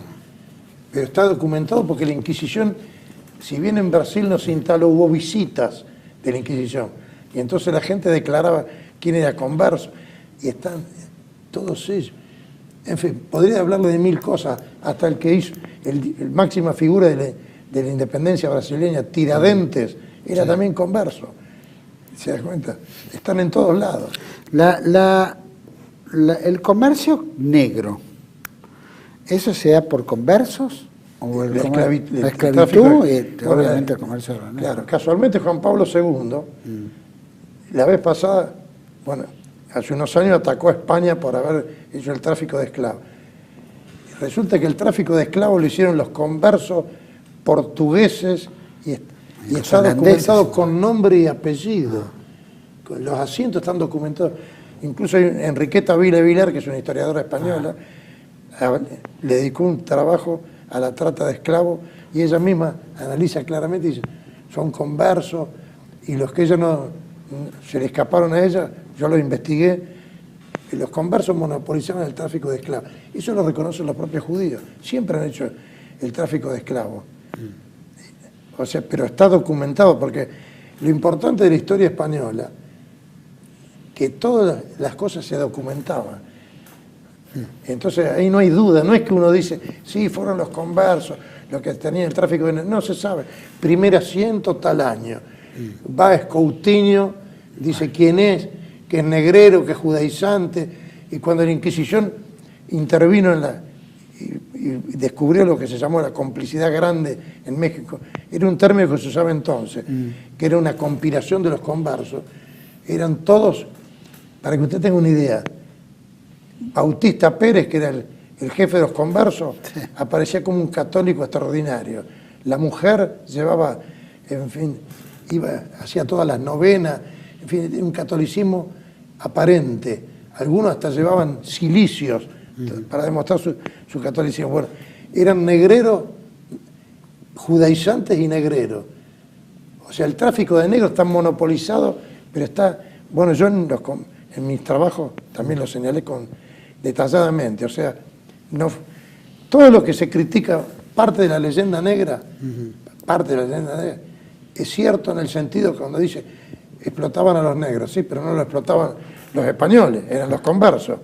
pero está documentado porque la Inquisición, si bien en Brasil no se instaló, hubo visitas de la Inquisición, y entonces la gente declaraba quién era converso, y están todos ellos. En fin, podría hablarle de mil cosas, hasta el que hizo el máxima figura de la independencia brasileña, Tiradentes, era también converso. ¿Se da cuenta? Están en todos lados. El comercio negro, ¿eso se da por conversos? ¿O la esclavitud? Obviamente el comercio negro. Claro, casualmente Juan Pablo II, la vez pasada, bueno, hace unos años atacó a España por haber hecho el tráfico de esclavos. Resulta que el tráfico de esclavos lo hicieron los conversos portugueses y está documentado con nombre y apellido. Los asientos están documentados. Incluso hay Enriqueta Vila Vilar, que es una historiadora española, le dedicó un trabajo a la trata de esclavos y ella misma analiza claramente y dice, son conversos y los que ella no se le escaparon a ella, yo los investigué, y los conversos monopolizaban el tráfico de esclavos. Eso lo reconocen los propios judíos. Siempre han hecho el tráfico de esclavos. O sea, pero está documentado, porque lo importante de la historia española, que todas las cosas se documentaban. Entonces ahí no hay duda, no es que uno dice, sí, fueron los conversos, los que tenían el tráfico de... No se sabe. Primer asiento tal año. Va Escoutinho, dice quién es, que es negrero, que es judaizante, y cuando la Inquisición intervino y descubrió lo que se llamó la complicidad grande en México, era un término que se usaba entonces, que era una conspiración de los conversos. Eran todos, para que usted tenga una idea, Bautista Pérez, que era el jefe de los conversos, aparecía como un católico extraordinario. La mujer llevaba, en fin, hacía todas las novenas, en fin, un catolicismo aparente. algunos hasta llevaban cilicios para demostrar su catolicismo. Bueno, eran negreros, judaizantes y negreros. O sea, el tráfico de negros está monopolizado, pero está... Bueno, yo en mis trabajos también lo señalé detalladamente. O sea, no, todo lo que se critica, parte de la leyenda negra, es cierto en el sentido cuando dice explotaban a los negros, sí, pero no lo explotaban los españoles, eran los conversos.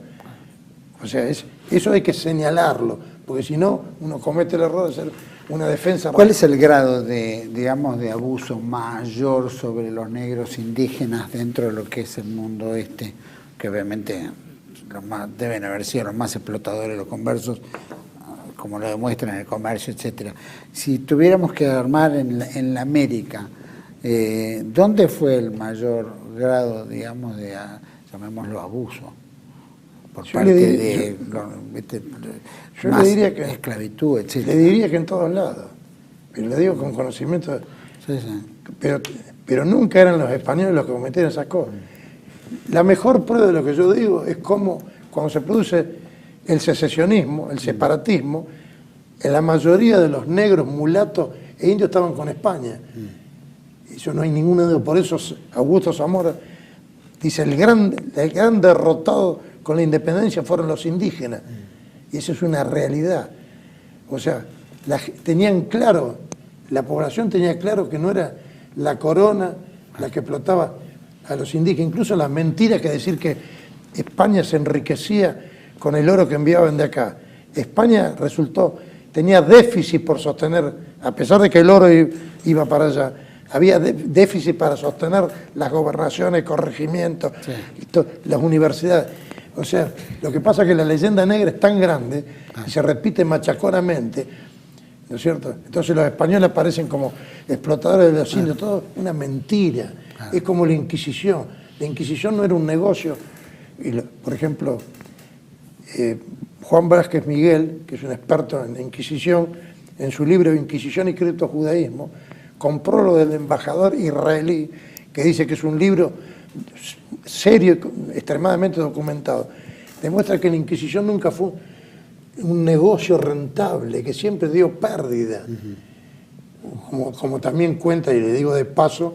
O sea, eso hay que señalarlo, porque si no, uno comete el error de hacer una defensa. ¿Cuál es el grado de, digamos, de abuso mayor sobre los negros indígenas dentro de lo que es el mundo este? Que obviamente deben haber sido los más explotadores, los conversos, como lo demuestran en el comercio, etcétera. Si tuviéramos que armar en la América, ¿dónde fue el mayor grado, digamos, de, llamémoslo, abuso? Por parte de yo le diría que esclavitud, etcétera. Le diría que en todos lados, pero le digo con conocimiento. Sí, sí. Pero nunca eran los españoles los que cometieron esas cosas. La mejor prueba de lo que yo digo es cómo cuando se produce el secesionismo, el separatismo, en la mayoría de los negros, mulatos e indios estaban con España. Eso no hay ninguna duda. Por eso Augusto Zamora dice, el gran derrotado con la independencia fueron los indígenas. Y eso es una realidad. O sea, tenían claro, la población tenía claro que no era la corona la que explotaba a los indígenas. Incluso las mentiras que decir que España se enriquecía con el oro que enviaban de acá. España tenía déficit por sostener, a pesar de que el oro iba para allá, había déficit para sostener las gobernaciones, corregimientos, sí, las universidades. O sea, lo que pasa es que la leyenda negra es tan grande y se repite machaconamente, ¿no es cierto? Entonces los españoles aparecen como explotadores de los indios, todo una mentira. Es como la Inquisición. La Inquisición no era un negocio. Por ejemplo, Juan Vázquez Miguel, que es un experto en Inquisición, en su libro Inquisición y Criptojudaísmo, compró lo del embajador israelí, que dice que es un libro serio, extremadamente documentado. Demuestra que la Inquisición nunca fue un negocio rentable, que siempre dio pérdida. Como también cuenta, y le digo de paso,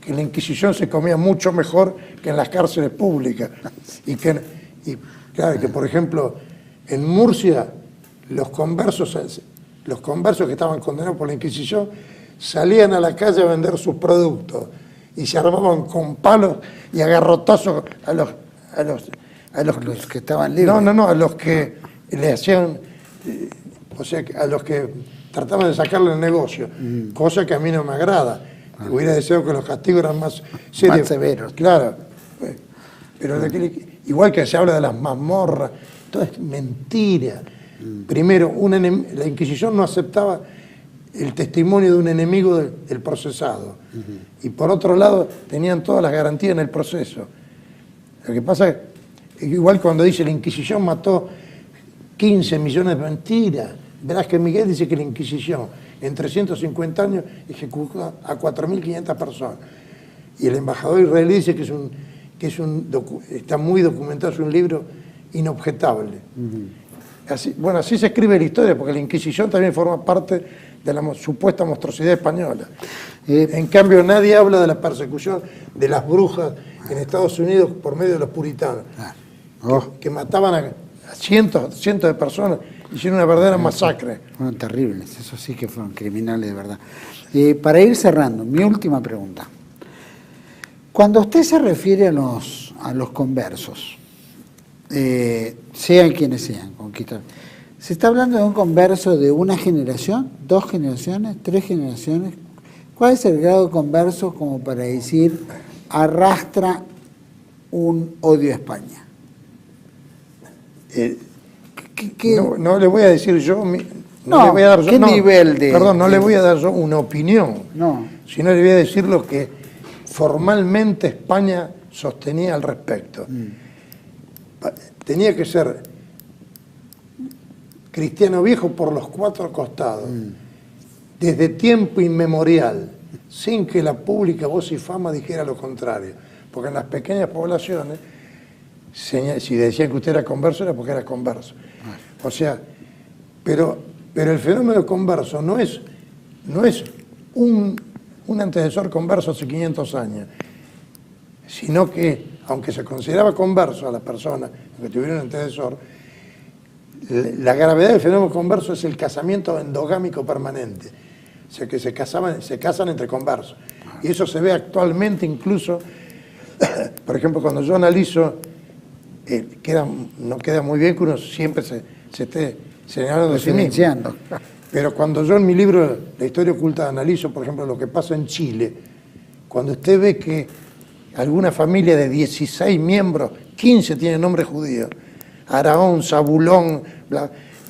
que en la Inquisición se comía mucho mejor que en las cárceles públicas. Y claro, que por ejemplo, en Murcia, los conversos que estaban condenados por la Inquisición salían a la calle a vender sus productos y se armaban con palos y a garrotazos a los que estaban libres. No, a los que le hacían, o sea, a los que trataban de sacarle el negocio, cosa que a mí no me agrada. Hubiera deseado que los castigos eran más serios. Más severos. Claro. Pero igual que se habla de las mazmorras, todo es mentira. Primero, la Inquisición no aceptaba el testimonio de un enemigo del procesado. Y por otro lado, tenían todas las garantías en el proceso. Lo que pasa es que, igual cuando dice la Inquisición mató 15 millones de mentiras. Verás que Miguel dice que la Inquisición en 350 años ejecutó a 4.500 personas. Y el embajador israelí dice que está muy documentado, es un libro inobjetable. Así se escribe la historia, porque la Inquisición también forma parte de la supuesta monstruosidad española. En cambio, nadie habla de la persecución de las brujas en Estados Unidos por medio de los puritanos, que mataban a cientos de personas, hicieron una verdadera masacre. Fueron terribles, eso sí que fueron criminales de verdad. Para ir cerrando, mi última pregunta. Cuando usted se refiere a los conversos, sean quienes sean, conquistadores, ¿se está hablando de un converso de una generación, 2 generaciones, 3 generaciones? ¿Cuál es el grado de converso como para decir arrastra un odio a España? No le voy a decir yo... No le voy a dar yo una opinión, sino le voy a decir lo que formalmente España sostenía al respecto. Tenía que ser cristiano viejo por los 4 costados, desde tiempo inmemorial, sin que la pública voz y fama dijera lo contrario. Porque en las pequeñas poblaciones si decían que usted era converso, era porque era converso. O sea, pero el fenómeno converso no es un antecesor converso hace 500 años, sino que, aunque se consideraba converso a la persona que tuviera un antecesor, la gravedad del fenómeno converso es el casamiento endogámico permanente. O sea, que se casan entre conversos. Y eso se ve actualmente incluso, por ejemplo, cuando yo analizo, no queda muy bien que uno siempre se esté señalando de sí mismo. Pero cuando yo en mi libro, La historia oculta, analizo, por ejemplo, lo que pasa en Chile, cuando usted ve que alguna familia de 16 miembros, 15 tienen nombre judío, Araón, Zabulón,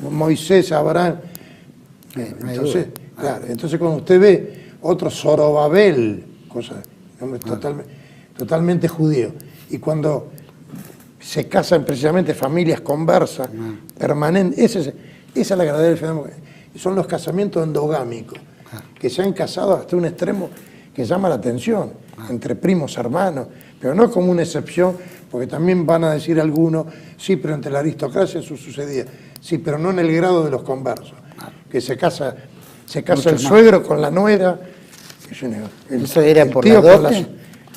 Moisés, Abraham. Entonces, claro, entonces cuando usted ve otro Zorobabel, nombre totalmente judío, y cuando se casan precisamente familias conversas, permanentes, esa es la gravedad del fenómeno. Son los casamientos endogámicos, que se han casado hasta un extremo que llama la atención, entre primos hermanos, pero no como una excepción, porque también van a decir algunos, sí, pero entre la aristocracia eso sucedía, sí, pero no en el grado de los conversos, que se casa el suegro con la nuera. ¿Eso era por la dote?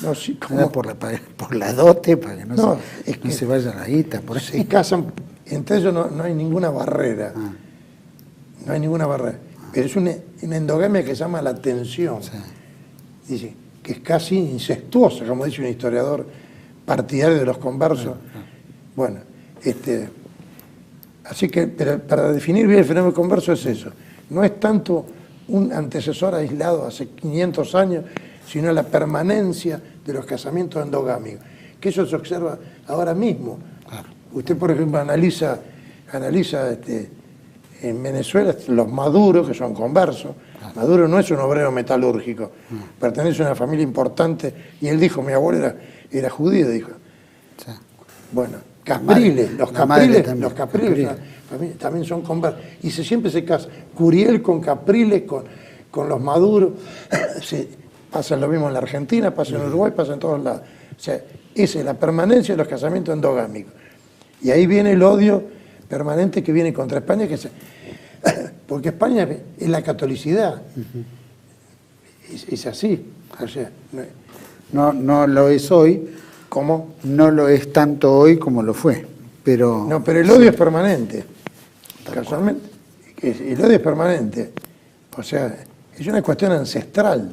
No, sí, era por la dote, para que no se vaya la guita. Por eso. Se casan, entre ellos no hay ninguna barrera. No hay ninguna barrera. Pero es una endogamia que llama la atención. Sí. Dice que es casi incestuosa, como dice un historiador partidario de los conversos. Bueno, así que para definir bien el fenómeno converso es eso. No es tanto un antecesor aislado hace 500 años, sino la permanencia de los casamientos endogámicos. Que eso se observa ahora mismo. Usted, por ejemplo, analiza en Venezuela los Maduros, que son conversos. Maduro no es un obrero metalúrgico, pertenece a una familia importante, y él dijo, mi abuelo era judío, dijo. Sí. Bueno, Capriles, los Capriles también son conversos, y siempre se casa Curiel con Capriles, con los Maduros. Pasa lo mismo en la Argentina, pasa en Uruguay, pasa en todos lados. O sea, esa es la permanencia de los casamientos endogámicos. Y ahí viene el odio permanente que viene contra España, porque España es la catolicidad. Es así. O sea, no lo es hoy. ¿Cómo? No lo es tanto hoy como lo fue. Pero el odio es permanente. Casualmente. El odio es permanente. O sea, es una cuestión ancestral.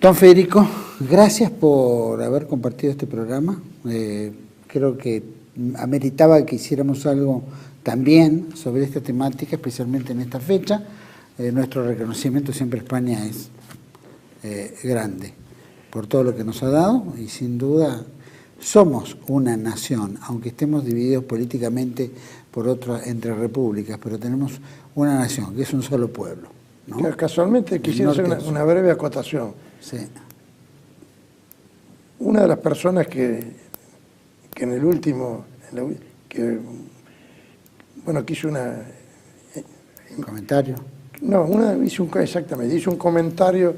Don Federico, gracias por haber compartido este programa. Creo que ameritaba que hiciéramos algo también sobre esta temática, especialmente en esta fecha. Nuestro reconocimiento siempre a España es grande por todo lo que nos ha dado, y sin duda somos una nación, aunque estemos divididos políticamente entre repúblicas, pero tenemos una nación, que es un solo pueblo, ¿no? Casualmente quisiera hacer una breve acotación. Sí. Una de las personas que en el último, que hizo ¿Un comentario? No, exactamente, hizo un comentario,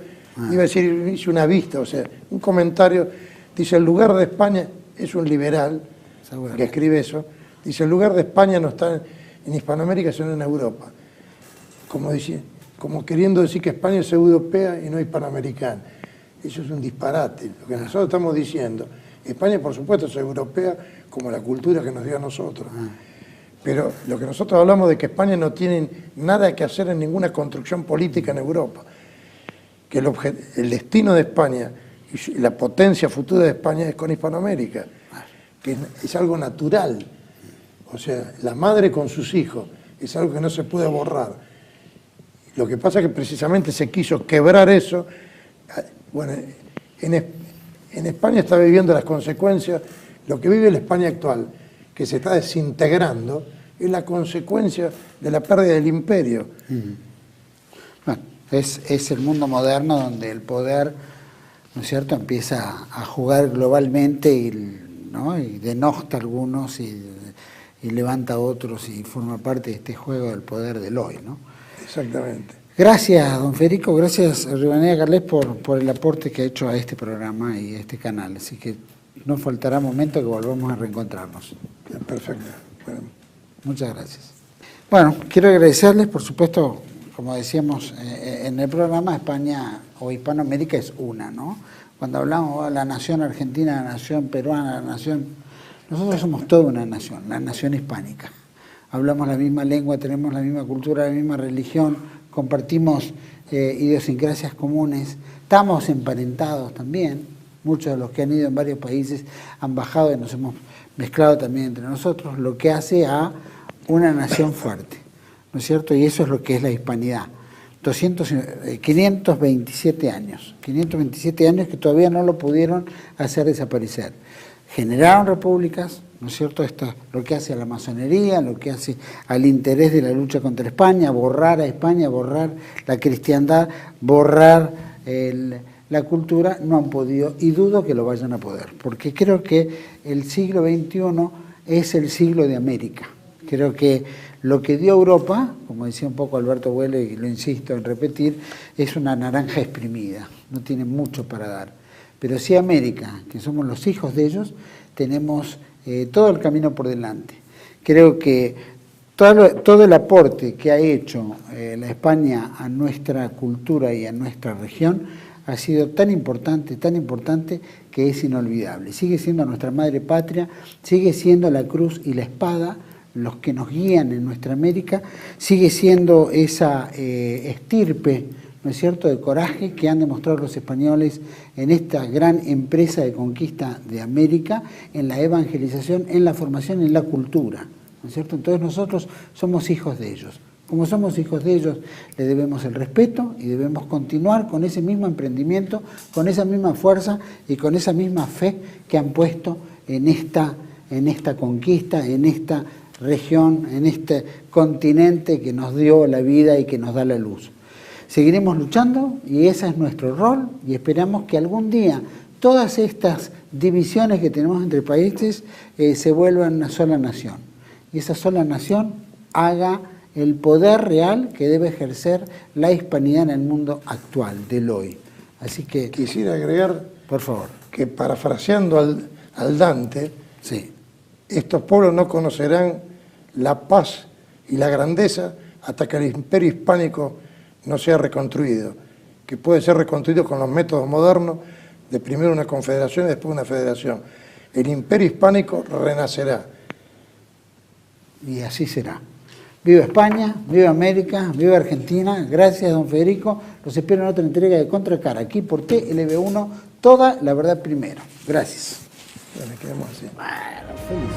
iba a decir, hizo una vista, o sea, un comentario, dice, el lugar de España, es un liberal que escribe eso, dice, el lugar de España no está en Hispanoamérica, sino en Europa. Como queriendo decir que España es europea y no hispanoamericana. Eso es un disparate. Lo que nosotros estamos diciendo, España por supuesto es europea como la cultura que nos dio a nosotros. Pero lo que nosotros hablamos de que España no tiene nada que hacer en ninguna construcción política en Europa. Que el destino de España y la potencia futura de España es con Hispanoamérica. Que es algo natural. O sea, la madre con sus hijos es algo que no se puede borrar. Lo que pasa es que precisamente se quiso quebrar eso. Bueno, en España está viviendo las consecuencias, lo que vive la España actual, que se está desintegrando, es la consecuencia de la pérdida del imperio. Bueno, es el mundo moderno donde el poder, ¿no es cierto?, empieza a jugar globalmente y denosta a algunos y levanta a otros y forma parte de este juego del poder del hoy, ¿no? Exactamente. Gracias, don Federico, gracias Rivadeneira Carles por el aporte que ha hecho a este programa y a este canal. Así que no faltará momento que volvamos a reencontrarnos. Perfecto. Bueno. Muchas gracias. Bueno, quiero agradecerles, por supuesto, como decíamos en el programa, España o Hispanoamérica es una, ¿no? Cuando hablamos de la nación argentina, la nación peruana, nosotros somos toda una nación, la nación hispánica. Hablamos la misma lengua, tenemos la misma cultura, la misma religión, compartimos idiosincrasias comunes, estamos emparentados también. Muchos de los que han ido en varios países han bajado y nos hemos mezclado también entre nosotros, lo que hace a una nación fuerte, ¿no es cierto? Y eso es lo que es la hispanidad. 527 años que todavía no lo pudieron hacer desaparecer. Generaron repúblicas, ¿no es cierto? Esto es lo que hace a la masonería, lo que hace al interés de la lucha contra España, borrar a España, borrar la cristiandad, borrar la cultura, no han podido y dudo que lo vayan a poder, porque creo que el siglo XXI es el siglo de América. Creo que lo que dio Europa, como decía un poco Alberto Buello, y lo insisto en repetir, es una naranja exprimida, no tiene mucho para dar. Pero sí América, que somos los hijos de ellos, tenemos todo el camino por delante. Creo que todo el aporte que ha hecho la España a nuestra cultura y a nuestra región ha sido tan importante que es inolvidable. Sigue siendo nuestra madre patria, sigue siendo la cruz y la espada los que nos guían en nuestra América, sigue siendo esa estirpe, ¿no es cierto?, de coraje que han demostrado los españoles en esta gran empresa de conquista de América, en la evangelización, en la formación, en la cultura, ¿no es cierto? Entonces nosotros somos hijos de ellos. Como somos hijos de ellos, le debemos el respeto y debemos continuar con ese mismo emprendimiento, con esa misma fuerza y con esa misma fe que han puesto en esta conquista, en esta región, en este continente que nos dio la vida y que nos da la luz. Seguiremos luchando y ese es nuestro rol y esperamos que algún día todas estas divisiones que tenemos entre países se vuelvan una sola nación. Y esa sola nación haga el poder real que debe ejercer la hispanidad en el mundo actual, del hoy. Así que... Quisiera agregar, por favor, que parafraseando al Dante, sí, estos pueblos no conocerán la paz y la grandeza hasta que el imperio hispánico no sea reconstruido, que puede ser reconstruido con los métodos modernos de primero una confederación y después una federación. El imperio hispánico renacerá. Y así será. Viva España, viva América, viva Argentina. Gracias, don Federico. Los espero en otra entrega de Contracara, aquí por TLB1, toda la verdad primero. Gracias. Bueno, quedamos así. Bueno, feliz.